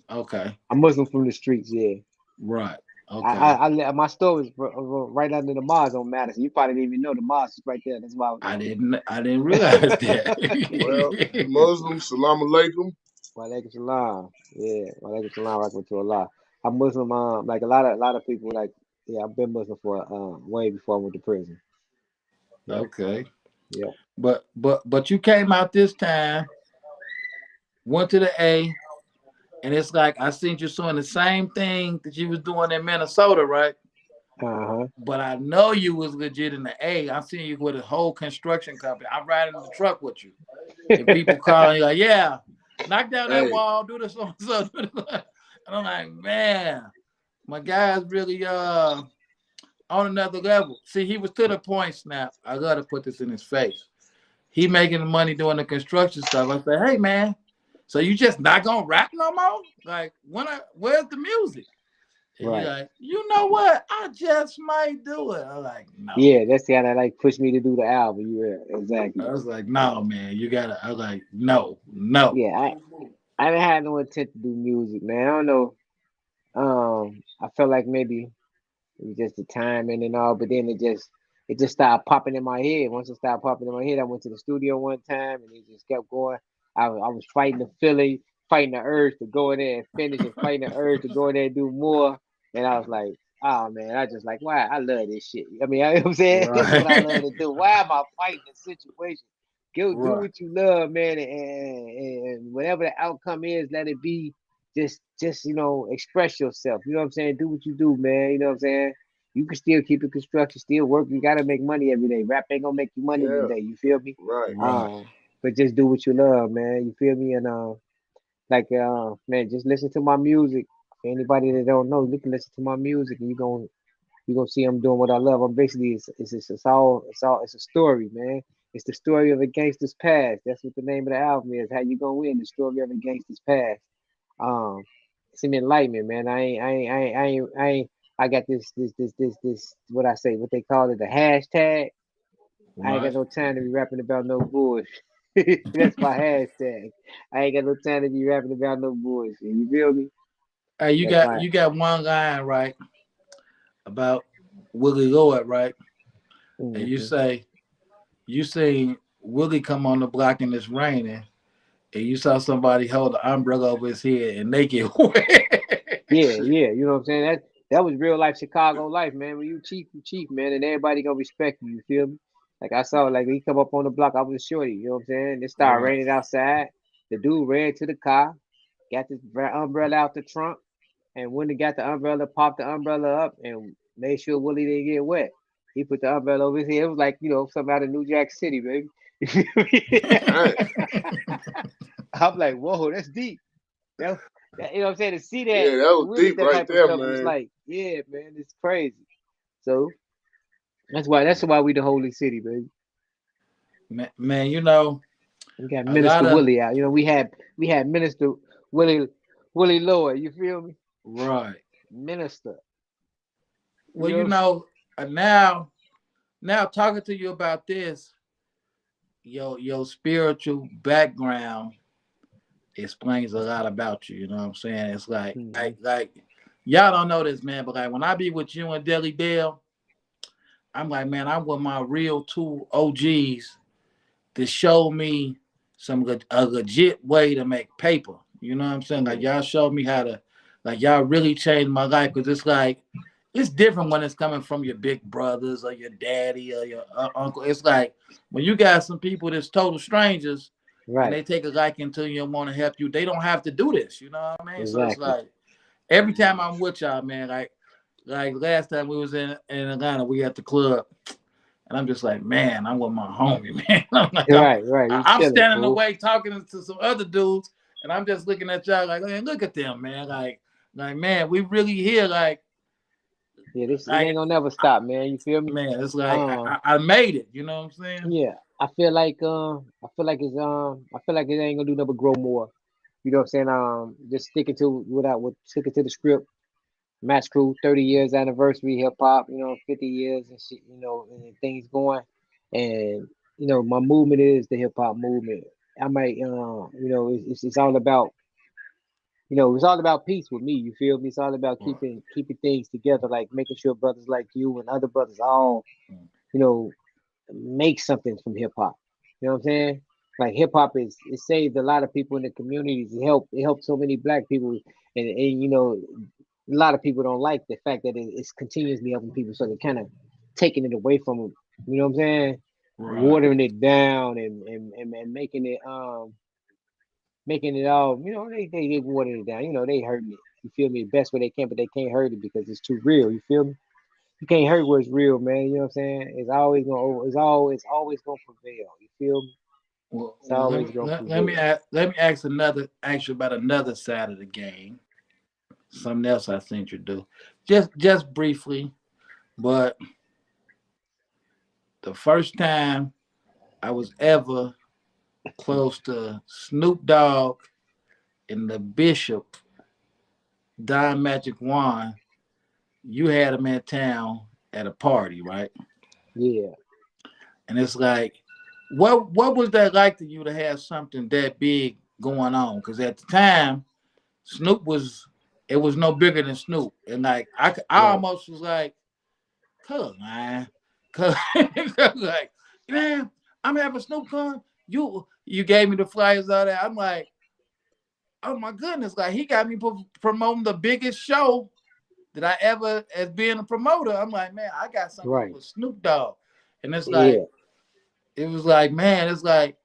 [SPEAKER 1] Okay,
[SPEAKER 4] I'm Muslim from the streets. Yeah.
[SPEAKER 1] right. Okay,
[SPEAKER 4] My store is right under the mosque on Madison. You probably didn't even know the mosque is right there. That's why I was.
[SPEAKER 1] I didn't realize
[SPEAKER 2] Well, you
[SPEAKER 1] that.
[SPEAKER 2] Muslim, salam alaikum.
[SPEAKER 4] Walaikum salam. Yeah, walaikum salam. Rahmatullah. I'm Muslim. Like a lot of people. Like, yeah, I've been Muslim for way before I went to prison. Yeah,
[SPEAKER 1] Okay,
[SPEAKER 4] yeah.
[SPEAKER 1] but you came out this time, went to the A, and it's like I seen you doing the same thing that you was doing in Minnesota, right?
[SPEAKER 4] Uh-huh.
[SPEAKER 1] But I know you was legit in the A. I seen you with a whole construction company. I'm riding in the truck with you. And people calling you like, yeah, knock down that
[SPEAKER 2] Hey,
[SPEAKER 1] wall, do this on so. And I'm like, man, my guy's really on another level. See, he was to the point, Snap. I gotta put this in his face. He making the money doing the construction stuff. I said, hey man, so you just not gonna rap no more? Like, where's the music? And he
[SPEAKER 4] Right.
[SPEAKER 1] like, you know what? I just might do it. I'm like, no.
[SPEAKER 4] Yeah, that's the guy that like pushed me to do the album. You were exactly.
[SPEAKER 1] I was like, no, man, you gotta. I was like, no, no.
[SPEAKER 4] Yeah, I didn't have no intent to do music, man. I don't know. I felt like maybe it was just the timing and all, but then it just started popping in my head. Once it started popping in my head, I went to the studio one time and it just kept going. I was fighting the feeling, fighting the urge to go in there and finish, and fighting the urge to go in there and do more. And I was like, oh man, I just like, why? I love this shit. I mean, you know what I'm saying? This is what I love
[SPEAKER 1] Right,
[SPEAKER 4] to do. Why am I fighting the situation? Go do
[SPEAKER 1] right,
[SPEAKER 4] what you love, man, and whatever the outcome is, let it be. Just express yourself. You know what I'm saying? Do what you do, man. You know what I'm saying? You can still keep it construction, still work. You gotta make money every day. Rap ain't gonna make you money
[SPEAKER 2] yeah,
[SPEAKER 4] every day. You feel me?
[SPEAKER 2] right.
[SPEAKER 1] right.
[SPEAKER 4] Um, but just do what you love, man. You feel me? And man, just listen to my music. For anybody that don't know, you can listen to my music, and you gonna see I'm doing what I love. I'm basically it's a story, man. It's the story of a gangster's past. That's what the name of the album is. How you gonna win? The story of a gangster's past. Um, some enlightenment, man. I got this. What I say? What they call it? The hashtag. I ain't got
[SPEAKER 1] Right.
[SPEAKER 4] no time to be rapping about no bullshit. That's my hashtag. I ain't got no time to be rapping about no bullshit. You feel me?
[SPEAKER 1] Hey, you
[SPEAKER 4] That's
[SPEAKER 1] got
[SPEAKER 4] my.
[SPEAKER 1] you got one line right about Willie Lloyd, right? And you
[SPEAKER 4] Mhm.
[SPEAKER 1] say you seen Willie come on the block and it's raining, and you saw somebody hold an umbrella over his head and they get wet.
[SPEAKER 4] Yeah, yeah. You know what I'm saying? That was real life Chicago life, man. When you chief, man, and everybody gonna respect you. You feel me? Like I saw, like he come up on the block, I was a shorty. You know what I'm saying? It started
[SPEAKER 1] Right.
[SPEAKER 4] raining outside. The dude ran to the car, got this umbrella out the trunk, and when he got the umbrella, popped the umbrella up, and made sure Willie didn't get wet. He put the umbrella over his head. It was like something out of New Jack City, baby. You feel me?
[SPEAKER 2] Dang.
[SPEAKER 4] I'm like, whoa, that's deep. That, you know what I'm saying? To see that,
[SPEAKER 2] Yeah, that
[SPEAKER 4] to
[SPEAKER 2] was
[SPEAKER 4] witness
[SPEAKER 2] deep
[SPEAKER 4] that
[SPEAKER 2] right
[SPEAKER 4] type of
[SPEAKER 2] there,
[SPEAKER 4] stuff was
[SPEAKER 2] man.
[SPEAKER 4] like, yeah, man, it's crazy. So that's why we the holy city, baby.
[SPEAKER 1] Man,
[SPEAKER 4] We got
[SPEAKER 1] a lot
[SPEAKER 4] Minister
[SPEAKER 1] of
[SPEAKER 4] Willie out. We had Minister Willie Willie Lloyd. You feel me?
[SPEAKER 1] right.
[SPEAKER 4] Minister. You
[SPEAKER 1] Well,
[SPEAKER 4] know.
[SPEAKER 1] now talking to you about this, your spiritual background explains a lot about you. You know what I'm saying? It's like
[SPEAKER 4] Mm-hmm.
[SPEAKER 1] like y'all don't know this, man, but like when I be with you and Deli Dale, I'm like, man, I'm with my real two OGs to show me a legit way to make paper. You know what I'm saying? Like
[SPEAKER 4] Mm-hmm.
[SPEAKER 1] y'all showed me how to, like y'all really changed my life because it's like it's different when it's coming from your big brothers or your daddy or your uncle. It's like when you got some people that's total strangers and
[SPEAKER 4] Right.
[SPEAKER 1] they take a liking to you and want to help you. They don't have to do this. You know what I mean? So it's
[SPEAKER 4] Exactly.
[SPEAKER 1] like every time I'm with y'all, man, like last time we was in Atlanta, we at the club. And I'm just like, man, I'm with my homie, man. I'm like,
[SPEAKER 4] Right. Right. We
[SPEAKER 1] I'm
[SPEAKER 4] chilling,
[SPEAKER 1] standing
[SPEAKER 4] fool.
[SPEAKER 1] away talking to some other dudes, and I'm just looking at y'all like, man, look at them, man. Like, man, we really here.
[SPEAKER 4] Yeah. This it
[SPEAKER 1] Like,
[SPEAKER 4] ain't gonna never stop, man. You feel me?
[SPEAKER 1] man, it's like
[SPEAKER 4] Um.
[SPEAKER 1] I made it. You know what I'm saying?
[SPEAKER 4] Yeah. I feel like it ain't gonna do nothing but grow more. You know what I'm saying? Just sticking to the script. Match Crew 30 years anniversary hip hop, 50 years and shit, and things going. And my movement is the hip hop movement. I might it's all about it's all about peace with me, you feel me? It's all about keeping things together, like making sure brothers like you and other brothers all, you know, make something from hip hop. You know what I'm saying? Like hip hop it saved a lot of people in the communities. It helped so many black people, and a lot of people don't like the fact that it's continuously helping people, so they're kind of taking it away from them. You know what I'm saying?
[SPEAKER 1] Right,
[SPEAKER 4] Watering it down and making it all. They water it down. They hurting it. You feel me? Best way they can, but they can't hurt it because it's too real. You feel me? You can't hurt what's real, man. You know what I'm saying? It's always gonna prevail. You feel me?
[SPEAKER 1] Well,
[SPEAKER 4] It's
[SPEAKER 1] well
[SPEAKER 4] always gonna prevail.
[SPEAKER 1] let me ask you about another side of the game. Something else I think you do. Just briefly, but the first time I was ever close to Snoop Dogg and the Bishop, Don Magic Juan, you had him in town at a party, right?
[SPEAKER 4] Yeah,
[SPEAKER 1] And it's like, what was that like to you to have something that big going on? Because at the time, Snoop was it was no bigger than Snoop, and like I
[SPEAKER 4] right.
[SPEAKER 1] almost was like, cuz man, cuz like man, I'm having Snoop come. You gave me the flyers all that. I'm like, oh my goodness, like he got me promoting the biggest show that I ever as being a promoter. I'm like, man, I got something
[SPEAKER 4] Right.
[SPEAKER 1] with Snoop Dogg, and it's like
[SPEAKER 4] Yeah.
[SPEAKER 1] it was like, man, it's like,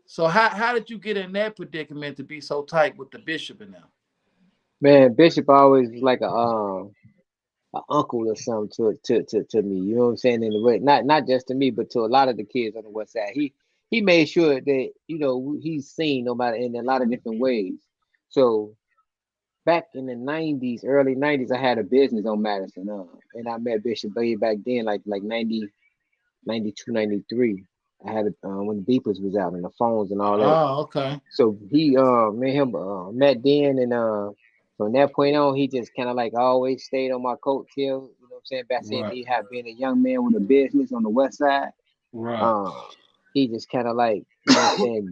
[SPEAKER 1] so how did you get in that predicament to be so tight with the bishop and them?
[SPEAKER 4] Man, Bishop always was like a uncle or something to me. You know what I'm saying? In the way, not just to me, but to a lot of the kids on the west side. He made sure that he's seen no matter in a lot of different ways. So back in the '90s, early '90s, I had a business on Madison, and I met Bishop way back then, like 90, 92, 93. I had when the beepers was out and the phones and all that.
[SPEAKER 1] Oh, okay,
[SPEAKER 4] So me and him met then, and from that point on, he just kind of like always stayed on my coattail. You know what I'm saying? Back then,
[SPEAKER 1] right,
[SPEAKER 4] me have been a young man with a business on the west side.
[SPEAKER 1] right,
[SPEAKER 4] Um, he just kind of like,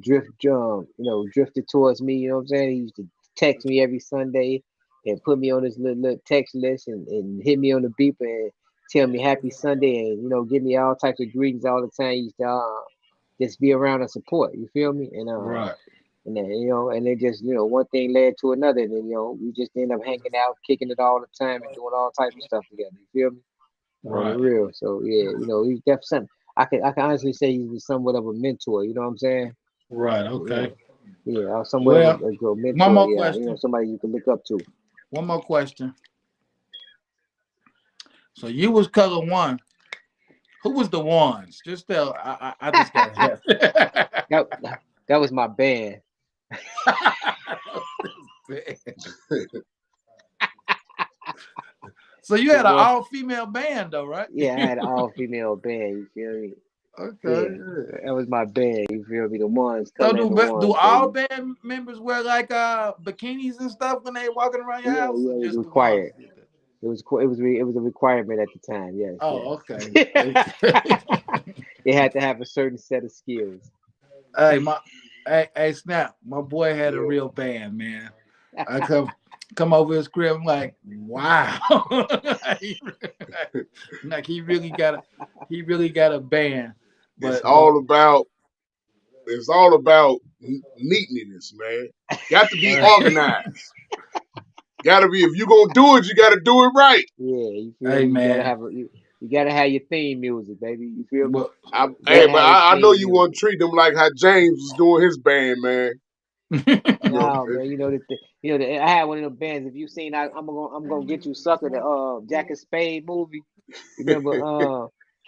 [SPEAKER 4] drifted towards me. You know what I'm saying? He used to text me every Sunday and put me on his little text list and hit me on the beeper and tell me happy Sunday and give me all types of greetings all the time. He used to just be around and support. You feel me?
[SPEAKER 1] right,
[SPEAKER 4] And then and then just one thing led to another, and then we just end up hanging out, kicking it all the time, and doing all types of stuff together. You feel me? On the
[SPEAKER 1] right,
[SPEAKER 4] real. So yeah, he's definitely something. I can honestly say he was somewhat of a mentor. You know what I'm saying?
[SPEAKER 1] right.
[SPEAKER 4] You know,
[SPEAKER 1] Okay.
[SPEAKER 4] yeah, I was somewhat of
[SPEAKER 1] Well,
[SPEAKER 4] a good
[SPEAKER 1] one
[SPEAKER 4] mentor.
[SPEAKER 1] more
[SPEAKER 4] Yeah,
[SPEAKER 1] question.
[SPEAKER 4] somebody you can look up to.
[SPEAKER 1] One more question. So you was color one. Who was the ones? Just tell. I just gotta have.
[SPEAKER 4] that that was my band.
[SPEAKER 1] So you
[SPEAKER 4] The
[SPEAKER 1] had an
[SPEAKER 4] one,
[SPEAKER 1] all female band though, right?
[SPEAKER 4] yeah, I had an all female band. You feel me?
[SPEAKER 1] Okay.
[SPEAKER 4] Yeah,
[SPEAKER 1] Yeah.
[SPEAKER 4] that was my band. You feel me? The ones,
[SPEAKER 1] So
[SPEAKER 4] color and the
[SPEAKER 1] do
[SPEAKER 4] ones,
[SPEAKER 1] all
[SPEAKER 4] baby.
[SPEAKER 1] band members wear like bikinis and stuff when they walking around your
[SPEAKER 4] Yeah,
[SPEAKER 1] house, or
[SPEAKER 4] yeah, it was
[SPEAKER 1] just the ones?
[SPEAKER 4] required. It was a requirement at the time. Yes,
[SPEAKER 1] Oh, okay.
[SPEAKER 4] yes.
[SPEAKER 1] Okay.
[SPEAKER 4] They had to have a certain set of skills.
[SPEAKER 1] Hey, hey, Snap, my boy had a
[SPEAKER 2] Yeah.
[SPEAKER 1] real band, man. I come over his crib, I'm like, wow. Like he really got a band.
[SPEAKER 2] It's
[SPEAKER 1] But
[SPEAKER 2] all about it's all about neatness, man. Got to be
[SPEAKER 1] uh,
[SPEAKER 2] organized. Got to be if you gonna do it, you got to do it right.
[SPEAKER 4] Yeah, you feel
[SPEAKER 1] hey
[SPEAKER 4] me? You gotta
[SPEAKER 1] man,
[SPEAKER 4] have you gotta have your theme music, baby. You feel me?
[SPEAKER 1] but
[SPEAKER 4] You
[SPEAKER 2] Hey,
[SPEAKER 4] gotta
[SPEAKER 2] but
[SPEAKER 4] have your
[SPEAKER 2] I know
[SPEAKER 4] theme
[SPEAKER 2] you want
[SPEAKER 4] music.
[SPEAKER 2] to treat them like how James was doing his band, man. You know,
[SPEAKER 4] No, man. I had one of them bands. If you seen, I'm gonna get you sucker the Jack and Spade movie. You remember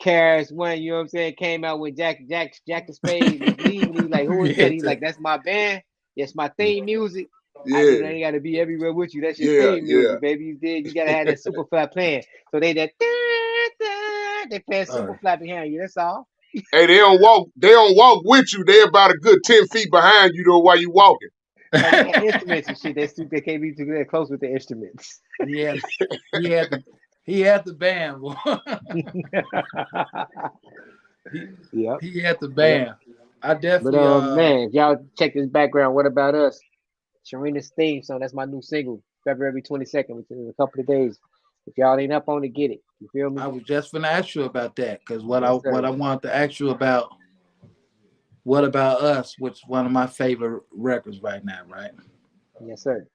[SPEAKER 4] Karis one? You know what I'm saying? Came out when Jack and Spade was leaving. He was like, "Who is that?" He's like, "That's my band. That's my theme music."
[SPEAKER 2] yeah,
[SPEAKER 4] They gotta be everywhere with you. That's your
[SPEAKER 2] yeah,
[SPEAKER 4] theme
[SPEAKER 2] yeah.
[SPEAKER 4] music, baby. You gotta have that super flat playing. So they playing super
[SPEAKER 1] uh,
[SPEAKER 4] flat behind you. That's all.
[SPEAKER 2] Hey, they don't walk with you. They about a good 10 feet behind you though while you walking.
[SPEAKER 4] No, they got instruments and shit. They can't be too that close with the instruments.
[SPEAKER 1] he had he had the he had the band, boy. he
[SPEAKER 4] Yep,
[SPEAKER 1] he had the
[SPEAKER 4] yep.
[SPEAKER 1] band. I
[SPEAKER 4] But
[SPEAKER 1] definitely
[SPEAKER 4] man, if y'all check this background, what about us? Sharina's theme song. That's my new single, February 22nd, which is in a couple of days. If y'all ain't up on it, get it. You feel me?
[SPEAKER 1] I was just gonna ask you about that because
[SPEAKER 4] Yes,
[SPEAKER 1] what I
[SPEAKER 4] sir.
[SPEAKER 1] wanted to ask you about what about us, which is one of my favorite records right now, right?
[SPEAKER 4] Yes, sir.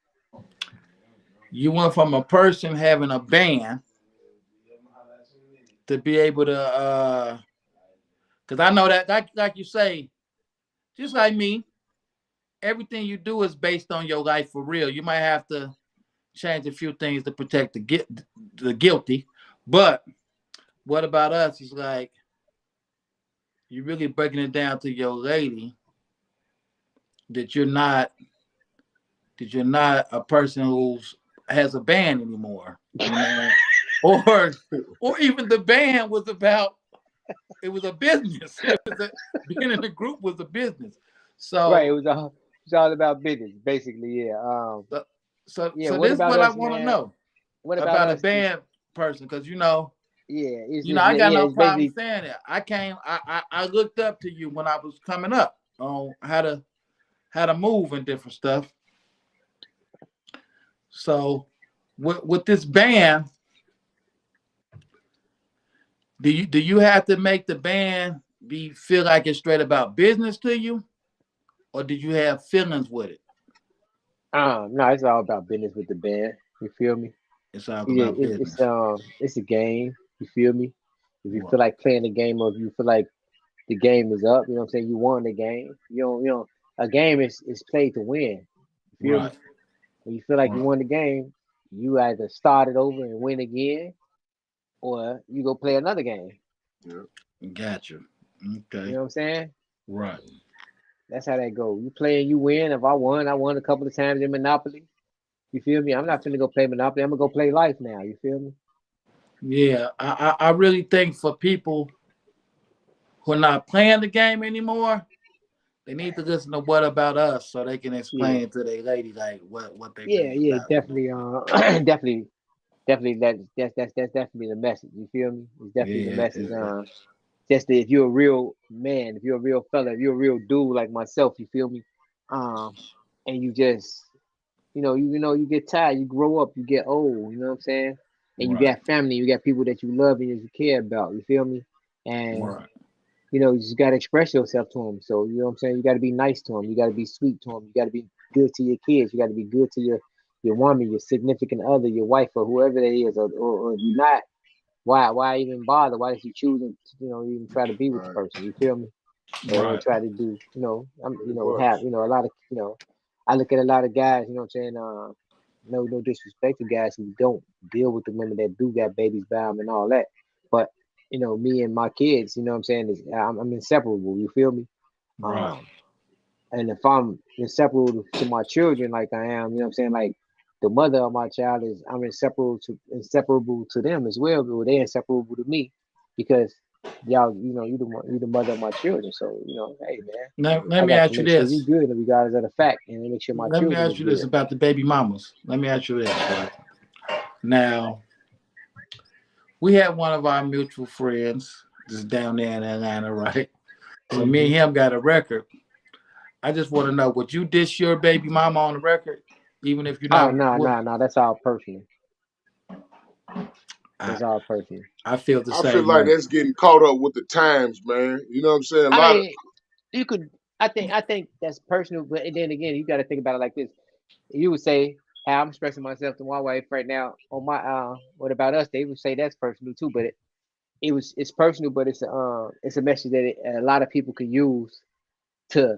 [SPEAKER 1] You went from a person having a band to be able to because I know that like you say, just like me, everything you do is based on your life for real. You might have to change a few things to protect the guilty, but What About Us is like you're really breaking it down to your lady that you're not a person who's has a band anymore, or even the band was about it was a business. Being in the group was a business.
[SPEAKER 4] Right.
[SPEAKER 1] So
[SPEAKER 4] It's all about business, basically. Yeah.
[SPEAKER 1] so so,
[SPEAKER 4] Yeah.
[SPEAKER 1] so
[SPEAKER 4] What
[SPEAKER 1] this is
[SPEAKER 4] about
[SPEAKER 1] what I
[SPEAKER 4] us,
[SPEAKER 1] want to
[SPEAKER 4] man?
[SPEAKER 1] know
[SPEAKER 4] What about
[SPEAKER 1] about a
[SPEAKER 4] us? Is
[SPEAKER 1] band person, because
[SPEAKER 4] yeah.
[SPEAKER 1] I got
[SPEAKER 4] Yeah.
[SPEAKER 1] no
[SPEAKER 4] It's
[SPEAKER 1] problem
[SPEAKER 4] basically.
[SPEAKER 1] saying it. I looked up to you when I was coming up on how to move and different stuff. So with this band, do you have to make the band be feel like it's straight about business to you, or do you have feelings with it?
[SPEAKER 4] No, it's all about business with the band. You feel me?
[SPEAKER 1] It's all
[SPEAKER 4] Yeah,
[SPEAKER 1] about
[SPEAKER 4] it's
[SPEAKER 1] business.
[SPEAKER 4] it's a game. You feel me? If you feel
[SPEAKER 1] Right.
[SPEAKER 4] like playing the game, or if you feel like the game is up, you know what I'm saying? You won the game. A game is played to win. You feel me?
[SPEAKER 1] Right.
[SPEAKER 4] When you feel like you
[SPEAKER 1] Right.
[SPEAKER 4] won the game, you either start it over and win again, or you go play another game.
[SPEAKER 2] Yeah.
[SPEAKER 1] Got you.
[SPEAKER 4] You
[SPEAKER 1] Okay.
[SPEAKER 4] know what I'm saying?
[SPEAKER 1] Right.
[SPEAKER 4] That's how that go. You play and you win. If I won a couple of times in Monopoly. You feel me? I'm not finna go play Monopoly. I'm gonna go play life now. You feel me?
[SPEAKER 1] Yeah. I really think for people who are not playing the game anymore, they need to listen to What About Us so they can
[SPEAKER 4] Yeah,
[SPEAKER 1] explain to their lady like what they
[SPEAKER 4] yeah,
[SPEAKER 1] really
[SPEAKER 4] yeah.
[SPEAKER 1] about.
[SPEAKER 4] Definitely. Definitely, definitely. That's definitely the message. You feel me? It's definitely the
[SPEAKER 1] Yeah.
[SPEAKER 4] message. Just that if you're a real man, if you're a real fella, if you're a real dude like myself, you feel me? Um, and you just, you get tired, you grow up, you get old. You know what I'm saying? And you
[SPEAKER 1] Right.
[SPEAKER 4] got family, you got people that you love and that you care about. You feel me? And
[SPEAKER 1] Right.
[SPEAKER 4] you just got to express yourself to them. So, you know what I'm saying? You got to be nice to them. You got to be sweet to them. You got to be good to your kids. You got to be good to your woman, your significant other, your wife, or whoever that is. Or if you're not, why even bother? Why did you choose to, even try to be with the
[SPEAKER 2] Right.
[SPEAKER 4] person? You feel me? Or
[SPEAKER 1] Right.
[SPEAKER 4] try to do,
[SPEAKER 2] Pretty much.
[SPEAKER 4] a lot of, I look at a lot of guys, you know what I'm saying? No disrespect to guys who don't deal with the women that do got babies by them and all that. But, me and my kids, you know what I'm saying, I'm inseparable. You feel me?
[SPEAKER 1] Right.
[SPEAKER 4] Um, and if I'm inseparable to my children, like I am, you know what I'm saying, like the mother of my child is, I'm inseparable to them as well, but they're inseparable to me because y'all, you the mother of my children. So, hey man,
[SPEAKER 1] Let
[SPEAKER 4] I
[SPEAKER 1] me
[SPEAKER 4] got to
[SPEAKER 1] ask you
[SPEAKER 4] make sure you
[SPEAKER 1] this.
[SPEAKER 4] good regardless of the fact, and make sure my
[SPEAKER 1] Let me
[SPEAKER 4] children
[SPEAKER 1] ask
[SPEAKER 4] is
[SPEAKER 1] you this
[SPEAKER 4] good.
[SPEAKER 1] about the baby mamas. Let me ask you this, right? Now, we had one of our mutual friends just down there in Atlanta, right? So me
[SPEAKER 4] Hmm.
[SPEAKER 1] and him got a record. I just want to know, would you dish your baby mama on the record, even if you're
[SPEAKER 4] Oh
[SPEAKER 1] not
[SPEAKER 4] no,
[SPEAKER 1] with?
[SPEAKER 4] no, no, that's all personal.
[SPEAKER 1] I
[SPEAKER 4] That's all personal.
[SPEAKER 1] I feel the
[SPEAKER 2] I feel
[SPEAKER 1] same
[SPEAKER 2] like
[SPEAKER 1] way.
[SPEAKER 2] that's getting caught up with the times, man. You know what I'm saying? A
[SPEAKER 4] I
[SPEAKER 2] lot of
[SPEAKER 4] mean, you could. I think that's personal, but then again, you got to think about it like this. You would say how I'm expressing myself to my wife right now on my what about us? They would say that's personal too, but it's personal, but it's a message that a lot of people can use to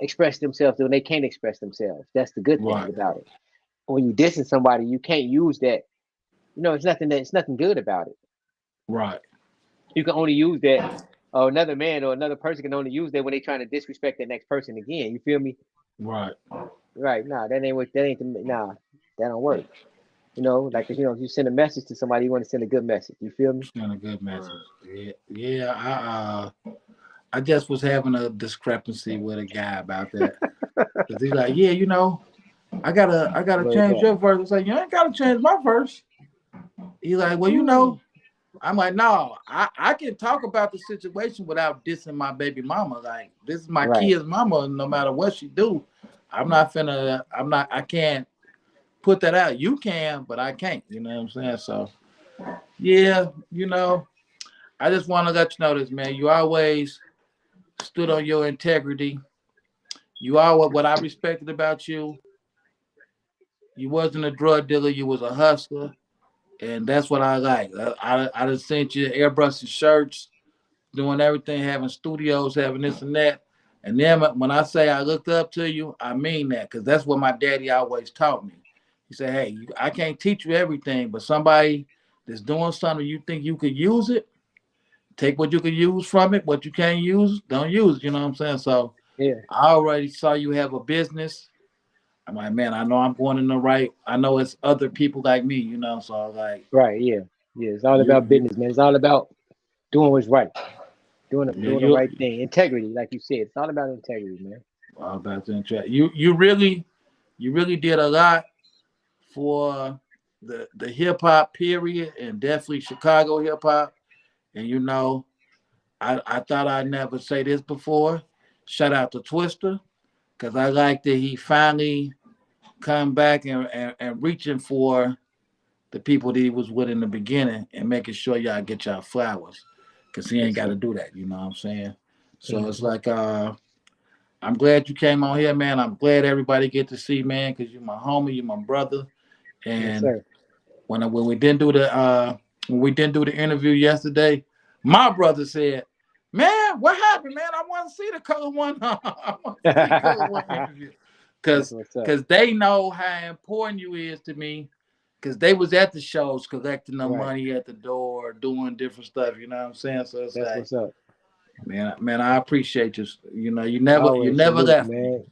[SPEAKER 4] express themselves when they can't express themselves. That's the good thing
[SPEAKER 1] Right.
[SPEAKER 4] about it. When you dissing somebody, you can't use that. It's nothing good about it.
[SPEAKER 1] Right.
[SPEAKER 4] You can only use that. Or another man or another person can only use that when they trying to disrespect the next person again. You feel me?
[SPEAKER 1] Right.
[SPEAKER 4] Right? Nah, that ain't nah. That don't work. Like if you send a message to somebody, you want to send a good message. You feel me?
[SPEAKER 1] Send a good message.
[SPEAKER 2] right.
[SPEAKER 1] Yeah. Yeah. I just was having a discrepancy with a guy about that. Cause he's like, yeah, I gotta
[SPEAKER 4] What
[SPEAKER 1] change
[SPEAKER 4] that?
[SPEAKER 1] your verse. It's like, you ain't gotta change my verse. He's like, well,
[SPEAKER 4] Ooh.
[SPEAKER 1] I'm like, no, I can talk about the situation without dissing my baby mama. Like, this is my
[SPEAKER 4] Right.
[SPEAKER 1] kid's mama, no matter what she do. I can't put that out. You can, but I can't. You know what I'm saying? So, yeah, I just want to let you know this, man. You always stood on your integrity. You are what I respected about you. You wasn't a drug dealer. You was a hustler. And that's what I like. I just sent you airbrushing shirts, doing everything, having studios, having this and that. And then when I say I looked up to you, I mean that because that's what my daddy always taught me. He said, "Hey, I can't teach you everything, but somebody that's doing something you think you could use it, take what you can use from it. What you can't use, don't use. You know what I'm saying? So
[SPEAKER 4] Yeah.
[SPEAKER 1] I already saw you have a business. I'm like, man, I know I'm going in the right. I know it's other people like me, you know. So I was like,
[SPEAKER 4] Right. Yeah. Yeah. It's all about
[SPEAKER 1] you,
[SPEAKER 4] business, man. It's all about doing what's right,
[SPEAKER 1] yeah,
[SPEAKER 4] doing the
[SPEAKER 1] you,
[SPEAKER 4] right thing, integrity, like you said. It's all about integrity, man.
[SPEAKER 1] about to interrupt. You really did a lot for the hip hop period, and definitely Chicago hip hop. And you know, I thought I'd never say this before. Shout out to Twister, because I like that he finally come back and reaching for the people that he was with in the beginning and making sure y'all get y'all flowers. Cause he ain't
[SPEAKER 4] Yes,
[SPEAKER 1] gotta
[SPEAKER 4] sir.
[SPEAKER 1] do that, you know what I'm saying? So it's
[SPEAKER 4] Hmm.
[SPEAKER 1] like I'm glad you came on here, man. I'm glad everybody get to see, man, because you're my homie, you're my brother.
[SPEAKER 4] Yes,
[SPEAKER 1] And
[SPEAKER 4] sir.
[SPEAKER 1] when we didn't do the interview yesterday, my brother said, "Man, what happened, man? I want to see the color one. I want to see color one interview,
[SPEAKER 4] That's
[SPEAKER 1] cause
[SPEAKER 4] what's up.
[SPEAKER 1] cause they know how important you is to me, cause they was at the shows collecting the
[SPEAKER 4] Right.
[SPEAKER 1] money at the door, doing different stuff. You know what I'm saying? So it's
[SPEAKER 4] That's
[SPEAKER 1] like,
[SPEAKER 4] what's up.
[SPEAKER 1] man, I appreciate you. You know, you
[SPEAKER 4] Always
[SPEAKER 1] never
[SPEAKER 4] salute,
[SPEAKER 1] left me.
[SPEAKER 4] man.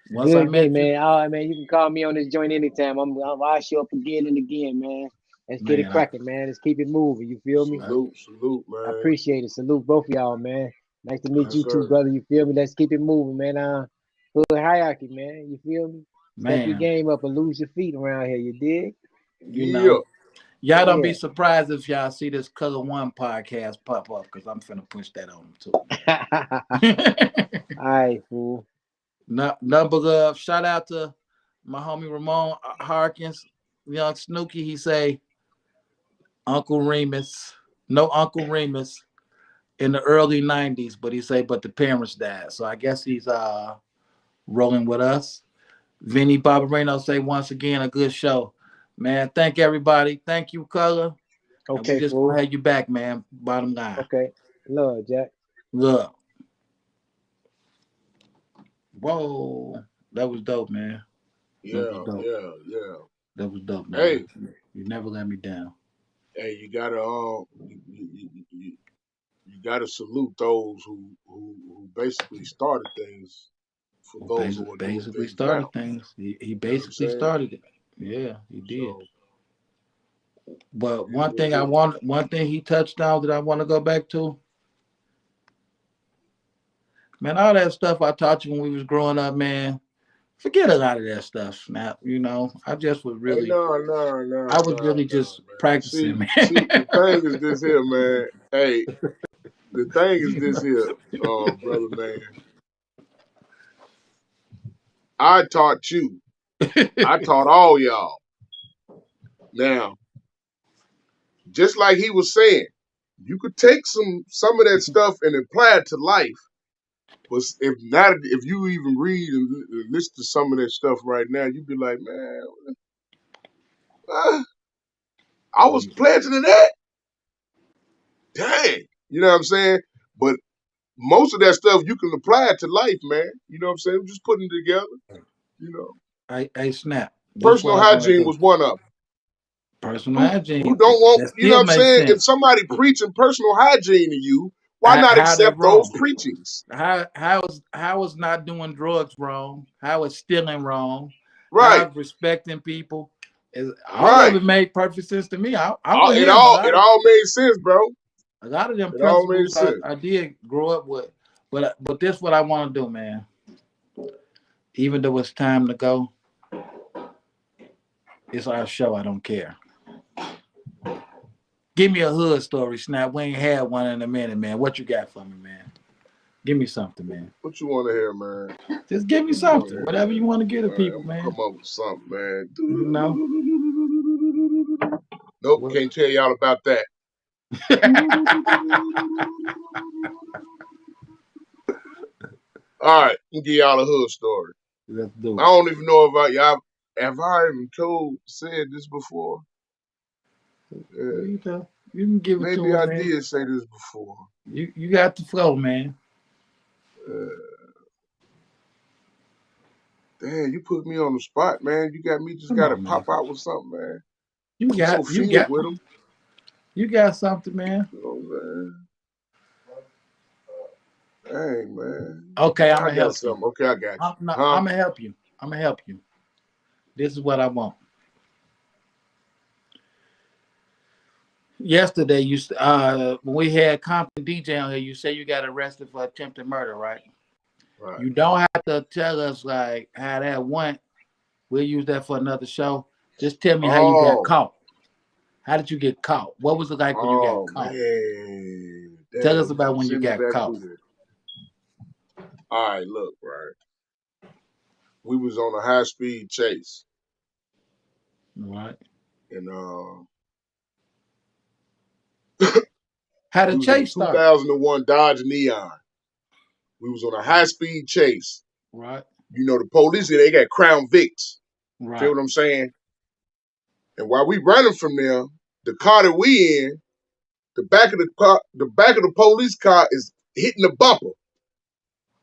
[SPEAKER 1] Once I
[SPEAKER 4] Good thing,
[SPEAKER 1] met you,
[SPEAKER 4] man. All right, man. You can call me on this joint anytime. I'll show up again and again, man. Let's get it
[SPEAKER 1] man, I,
[SPEAKER 4] cracking, man. Let's keep it moving. You feel me?
[SPEAKER 1] I
[SPEAKER 2] Salute,
[SPEAKER 4] I
[SPEAKER 2] man.
[SPEAKER 4] appreciate it. Salute both of y'all, man. Nice to meet
[SPEAKER 2] Yes,
[SPEAKER 4] you too,
[SPEAKER 2] sir.
[SPEAKER 4] brother. You feel me? Let's keep it moving, man. Hood hierarchy, man. You feel me? Step your
[SPEAKER 1] man,
[SPEAKER 4] game up and lose your feet around here. You dig?
[SPEAKER 1] you
[SPEAKER 2] Yeah.
[SPEAKER 1] know. Y'all don't be
[SPEAKER 4] Yeah.
[SPEAKER 1] surprised if y'all see this Color One podcast pop up because I'm finna push that on them
[SPEAKER 4] All
[SPEAKER 1] too.
[SPEAKER 4] right, fool.
[SPEAKER 1] No, number of shout out to my homie Ramon Harkins, young Snooky. He say Uncle Remus, no Uncle Remus in the early '90s, but he say but the parents died. So I guess he's rolling with us. Vinny Barbarino say once again a good show, man. Thank everybody. Thank you, Color. And we
[SPEAKER 4] Okay,
[SPEAKER 1] just gonna
[SPEAKER 4] fool.
[SPEAKER 1] have you back, man. Bottom line.
[SPEAKER 4] Okay. Love, Jack.
[SPEAKER 1] Look, whoa, that was dope, man. That was
[SPEAKER 2] Yeah,
[SPEAKER 1] dope.
[SPEAKER 2] yeah, yeah.
[SPEAKER 1] That was dope, man.
[SPEAKER 2] Hey,
[SPEAKER 1] You never let me down.
[SPEAKER 2] hey, you gotta you gotta salute those who basically started things for
[SPEAKER 1] Who
[SPEAKER 2] those who are doing
[SPEAKER 1] basically
[SPEAKER 2] things now.
[SPEAKER 1] started things. He
[SPEAKER 2] You know what I'm
[SPEAKER 1] basically
[SPEAKER 2] saying?
[SPEAKER 1] started it. Yeah, he did.
[SPEAKER 2] So
[SPEAKER 1] But
[SPEAKER 2] it is what it is.
[SPEAKER 1] one thing he touched on that I want to go back to, man, all that stuff I taught you when we was growing up, man. Forget a lot of that stuff. Now, I just was
[SPEAKER 2] Hey,
[SPEAKER 1] really, I was really
[SPEAKER 2] no,
[SPEAKER 1] just
[SPEAKER 2] man.
[SPEAKER 1] practicing, man.
[SPEAKER 2] See, the thing is this here, man. Hey, the thing is this here, brother, man. I taught you. I taught all y'all. Now, just like he was saying, you could take some of that stuff and apply it to life. But if you even read and listen to some of that stuff right now, you'd be like, man, uh, I was pledging to that. Dang, you know what I'm saying? But most of that stuff you can apply it to life, man. You know what I'm saying? Just putting it together. You know,
[SPEAKER 1] I snap. This is what
[SPEAKER 2] personal
[SPEAKER 1] I want to
[SPEAKER 2] hygiene
[SPEAKER 1] do.
[SPEAKER 2] was one of them.
[SPEAKER 1] Personal
[SPEAKER 2] Who
[SPEAKER 1] hygiene.
[SPEAKER 2] don't want,
[SPEAKER 1] That
[SPEAKER 2] you know
[SPEAKER 1] still
[SPEAKER 2] what I'm
[SPEAKER 1] makes
[SPEAKER 2] saying? If
[SPEAKER 1] sense.
[SPEAKER 2] somebody preaching personal hygiene to you, why not
[SPEAKER 1] How that
[SPEAKER 2] accept those
[SPEAKER 1] wrong?
[SPEAKER 2] preachings?
[SPEAKER 1] How is not doing drugs wrong? How is stealing wrong?
[SPEAKER 2] Right,
[SPEAKER 1] How is respecting people? All of
[SPEAKER 2] right.
[SPEAKER 1] it made perfect sense to me. I'm with
[SPEAKER 2] It
[SPEAKER 1] him.
[SPEAKER 2] all made sense, bro.
[SPEAKER 1] A lot of them
[SPEAKER 2] It all made
[SPEAKER 1] principles
[SPEAKER 2] sense.
[SPEAKER 1] I did grow up with. But this what I want to do, man. Even though it's time to go, it's our show. I don't care. Give me a hood story, Snap. We ain't had one in a minute, man. What you got for me, man? Give me something, man.
[SPEAKER 2] What you want to hear, man?
[SPEAKER 1] Just give me
[SPEAKER 2] What you want to
[SPEAKER 1] something.
[SPEAKER 2] hear,
[SPEAKER 1] Whatever
[SPEAKER 2] man?
[SPEAKER 1] you want to give to
[SPEAKER 2] All right,
[SPEAKER 1] people,
[SPEAKER 2] I'm gonna
[SPEAKER 1] man.
[SPEAKER 2] come up with something, man.
[SPEAKER 1] You know.
[SPEAKER 2] Nope,
[SPEAKER 1] What?
[SPEAKER 2] can't tell y'all about that. All right, I'm gonna give y'all a hood story.
[SPEAKER 1] Let's do
[SPEAKER 2] I
[SPEAKER 1] it.
[SPEAKER 2] don't even know if y'all have I even said this before.
[SPEAKER 1] Well,
[SPEAKER 2] Uh,
[SPEAKER 1] you can give it to
[SPEAKER 2] maybe
[SPEAKER 1] him,
[SPEAKER 2] I
[SPEAKER 1] man.
[SPEAKER 2] did say this before.
[SPEAKER 1] You got the flow, man.
[SPEAKER 2] Uh, Damn, you put me on the spot, man. You got me just
[SPEAKER 1] Come
[SPEAKER 2] gotta
[SPEAKER 1] on,
[SPEAKER 2] pop
[SPEAKER 1] man.
[SPEAKER 2] out with something, man.
[SPEAKER 1] You
[SPEAKER 2] I'm so
[SPEAKER 1] got you
[SPEAKER 2] filled
[SPEAKER 1] got
[SPEAKER 2] with them.
[SPEAKER 1] you got something, man.
[SPEAKER 2] You know what I'm saying? Hey, man.
[SPEAKER 1] Okay, I'm
[SPEAKER 2] I
[SPEAKER 1] gonna
[SPEAKER 2] got
[SPEAKER 1] help you.
[SPEAKER 2] something. Okay, I got you.
[SPEAKER 1] No,
[SPEAKER 2] Huh?
[SPEAKER 1] I'm gonna help you. I'm gonna help you. This is what I want. Yesterday, when we had Compton DJ on here, you say you got arrested for attempted murder, right?
[SPEAKER 2] Right.
[SPEAKER 1] You don't have to tell us like how that went. We'll use that for another show. Just tell me how you got
[SPEAKER 2] Oh,
[SPEAKER 1] caught. How did you get caught? What was it like when you got
[SPEAKER 2] oh,
[SPEAKER 1] caught?
[SPEAKER 2] man.
[SPEAKER 1] Tell us
[SPEAKER 2] Damn,
[SPEAKER 1] about when you
[SPEAKER 2] send me
[SPEAKER 1] got
[SPEAKER 2] back
[SPEAKER 1] caught.
[SPEAKER 2] through there. All right, look, right. We was on a high-speed chase.
[SPEAKER 1] Right.
[SPEAKER 2] And
[SPEAKER 1] How
[SPEAKER 2] we
[SPEAKER 1] did
[SPEAKER 2] was in a
[SPEAKER 1] chase start?
[SPEAKER 2] 2001 Dodge Neon. We was on a high-speed chase.
[SPEAKER 1] Right.
[SPEAKER 2] You know, the police, they got Crown Vics. Feel
[SPEAKER 1] Right.
[SPEAKER 2] what I'm saying? And while we running from them, the car that we in, the back of the police car is hitting the bumper.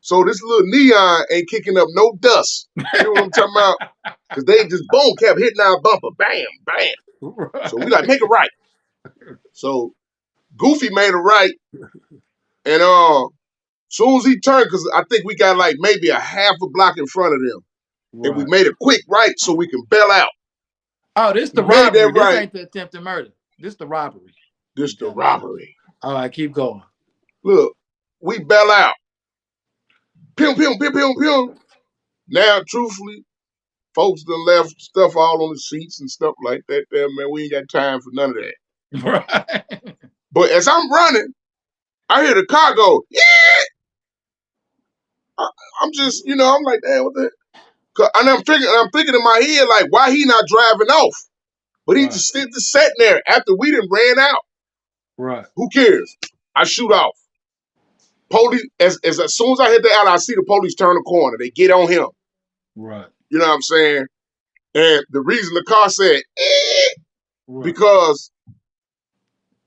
[SPEAKER 2] So this little Neon ain't kicking up no dust. Feel what I'm talking about? Because they just boom kept hitting our bumper. Bam, bam. So we like,
[SPEAKER 1] Right.
[SPEAKER 2] make it right. So Goofy made a right. And soon as he turned, because I think we got like maybe a half a block in front of them. And we
[SPEAKER 1] Right.
[SPEAKER 2] made a quick right so we can bail out.
[SPEAKER 1] Oh, this
[SPEAKER 2] We
[SPEAKER 1] the
[SPEAKER 2] made that
[SPEAKER 1] robbery. This
[SPEAKER 2] right.
[SPEAKER 1] ain't the attempted murder. This the robbery.
[SPEAKER 2] This
[SPEAKER 1] You
[SPEAKER 2] the
[SPEAKER 1] telling me.
[SPEAKER 2] robbery.
[SPEAKER 1] All right, keep going.
[SPEAKER 2] Look, we bail out. Pew, pew, pew, pew, pew. Now, truthfully, folks done left stuff all on the seats and stuff like that there, man. We ain't got time for none of that.
[SPEAKER 1] Right.
[SPEAKER 2] But as I'm running, I hear the car go, yeah. I'm just, I'm like, damn, what the? And I'm thinking in my head, like, why he not driving off? But he
[SPEAKER 1] Right.
[SPEAKER 2] just sitting there after we done ran out.
[SPEAKER 1] Right.
[SPEAKER 2] Who cares? I shoot off. Police, as soon as I hit the alley, I see the police turn the corner. They get on him.
[SPEAKER 1] Right.
[SPEAKER 2] You know what I'm saying? And the reason the car said,
[SPEAKER 1] Right.
[SPEAKER 2] because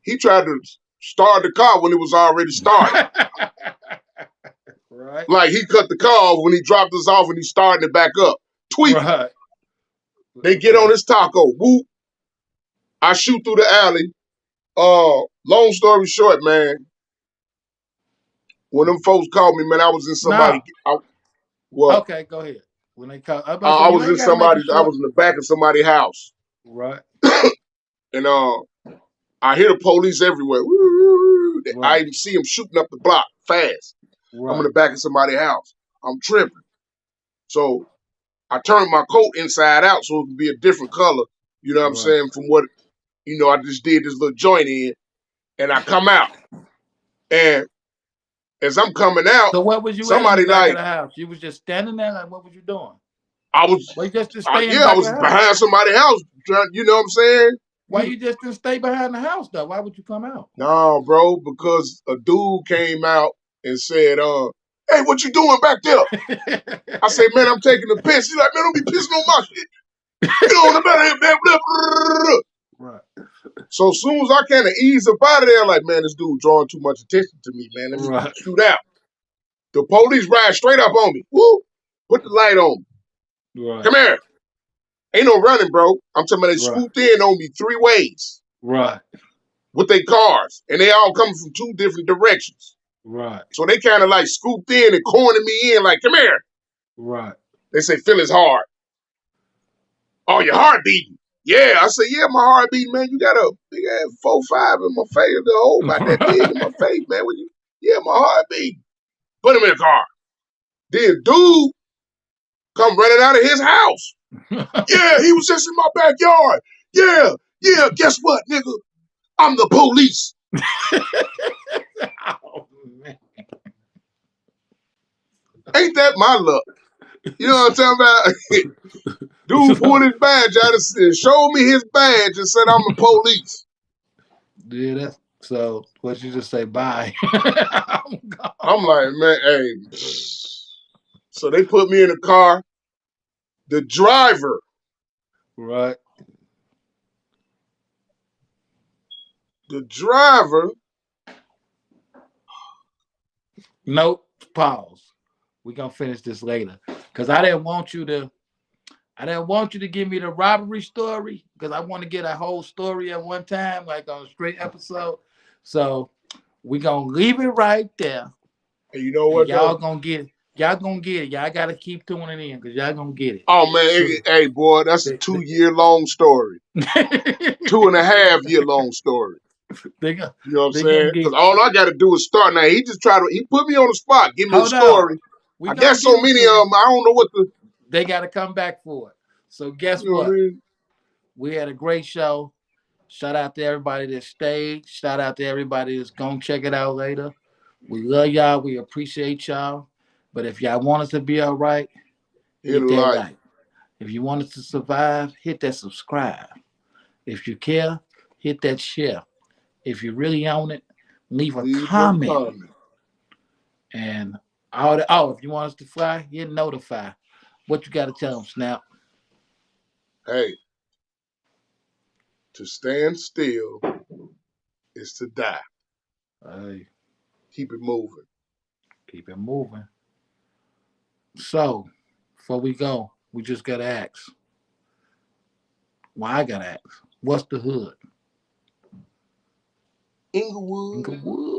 [SPEAKER 2] he tried to start the car when it was already started.
[SPEAKER 1] Right.
[SPEAKER 2] Like he cut the car off when he dropped us off and he started it back up. Tweaking.
[SPEAKER 1] Right.
[SPEAKER 2] They get on his taco. Whoop. I shoot through the alley. Long story short, man. When them folks called me, man, I was in somebody.
[SPEAKER 1] No.
[SPEAKER 2] What?
[SPEAKER 1] Okay, go ahead. When they call, I'm about to say
[SPEAKER 2] I
[SPEAKER 1] you
[SPEAKER 2] was in
[SPEAKER 1] ain't gotta make it
[SPEAKER 2] somebody's. I
[SPEAKER 1] short.
[SPEAKER 2] was in the back of somebody's house,
[SPEAKER 1] Right.
[SPEAKER 2] and I hear the police everywhere. Woo! I
[SPEAKER 1] Right.
[SPEAKER 2] even see them shooting up the block fast. I'm in
[SPEAKER 1] Right.
[SPEAKER 2] the back of somebody's house. I'm tripping. So I turned my coat inside out so it could be a different color. You know what I'm
[SPEAKER 1] Right.
[SPEAKER 2] saying? From what I just did this little joint in, and I come out, and as I'm coming out,
[SPEAKER 1] So what was you at in the
[SPEAKER 2] somebody
[SPEAKER 1] back of
[SPEAKER 2] like
[SPEAKER 1] the house? You was just standing there, like what was you doing?
[SPEAKER 2] I was,
[SPEAKER 1] Why you just didn't stay in the
[SPEAKER 2] yeah, I
[SPEAKER 1] back of
[SPEAKER 2] was
[SPEAKER 1] the house?
[SPEAKER 2] behind somebody's house. You know what I'm saying?
[SPEAKER 1] Why you just didn't stay behind the house though? Why would you come out?
[SPEAKER 2] No, bro, because a dude came out and said, hey, what you doing back there? I say, man, I'm taking a piss. He's like, man, don't be pissing on my shit. Get on the better man.
[SPEAKER 1] Right.
[SPEAKER 2] So as soon as I kind of ease up out of there, like, man, this dude drawing too much attention to me, man. Let me
[SPEAKER 1] Right.
[SPEAKER 2] shoot out. The police ride straight up on me. Woo! Put the light on me.
[SPEAKER 1] Right.
[SPEAKER 2] Come here. Ain't no running, bro. I'm talking about they
[SPEAKER 1] Right.
[SPEAKER 2] swooped in on me 3 ways
[SPEAKER 1] Right.
[SPEAKER 2] with their cars. And they all coming from 2 different directions.
[SPEAKER 1] Right.
[SPEAKER 2] So they kind of like scooped in and cornered me in like, come here.
[SPEAKER 1] Right.
[SPEAKER 2] They say, feel his heart. Oh, your heart beating. Yeah. I say, yeah, my heart beating, man. You got a big ass 4-5 in my face. The hole about that big in my face, man. Yeah, my heart beating. Put him in the car. Then dude come running out of his house. Yeah, he was just in my backyard. Yeah, guess what, nigga? I'm the police.
[SPEAKER 1] Oh, man.
[SPEAKER 2] Ain't that my luck? You know what I'm talking about? Dude pulled his badge out and showed me his badge and said, I'm the police.
[SPEAKER 1] Yeah, that's so what you just say bye.
[SPEAKER 2] I'm like, man, hey. So they put me in the car. The driver,
[SPEAKER 1] Right. Nope. Pause. We're gonna finish this later. Cause I didn't want you to give me the robbery story because I want to get a whole story at one time, like on a straight episode. So we're gonna leave it right there.
[SPEAKER 2] And you know
[SPEAKER 1] And
[SPEAKER 2] what
[SPEAKER 1] y'all
[SPEAKER 2] though?
[SPEAKER 1] gonna get it. Y'all gonna get it. Y'all gotta keep tuning in because y'all gonna get it.
[SPEAKER 2] Oh man,
[SPEAKER 1] So,
[SPEAKER 2] hey boy, that's a
[SPEAKER 1] they,
[SPEAKER 2] 2 year long story. 2.5 year long story.
[SPEAKER 1] they, gonna,
[SPEAKER 2] You know what I'm
[SPEAKER 1] they gonna
[SPEAKER 2] saying?
[SPEAKER 1] get
[SPEAKER 2] Because all I got to do is start. Now he put me on the spot. Give me a
[SPEAKER 1] hold on.
[SPEAKER 2] story.
[SPEAKER 1] We
[SPEAKER 2] I
[SPEAKER 1] gonna
[SPEAKER 2] got so
[SPEAKER 1] give it
[SPEAKER 2] many
[SPEAKER 1] to
[SPEAKER 2] of
[SPEAKER 1] them.
[SPEAKER 2] them. I don't know what the.
[SPEAKER 1] They gotta come back for it. So guess
[SPEAKER 2] You know what I
[SPEAKER 1] what?
[SPEAKER 2] mean?
[SPEAKER 1] We had a great show. Shout out to everybody that stayed. Shout out to everybody that's gonna check it out later. We love y'all. We appreciate y'all. But if y'all want us to be all right,
[SPEAKER 2] Hit
[SPEAKER 1] hit
[SPEAKER 2] a
[SPEAKER 1] that
[SPEAKER 2] like.
[SPEAKER 1] like. If you want us to survive, hit that subscribe. If you care, hit that share. If you really own it, leave a
[SPEAKER 2] Leave a
[SPEAKER 1] comment.
[SPEAKER 2] comment.
[SPEAKER 1] And all the, oh, if you want us to fly, hit notify. What you got to tell them, Snap?
[SPEAKER 2] Hey, to stand still is to die.
[SPEAKER 1] Hey,
[SPEAKER 2] Keep it moving.
[SPEAKER 1] keep it moving. So, before we go, we just got to ask. Well, I got to ask. What's the hood?
[SPEAKER 2] Inglewood.
[SPEAKER 1] Inglewood.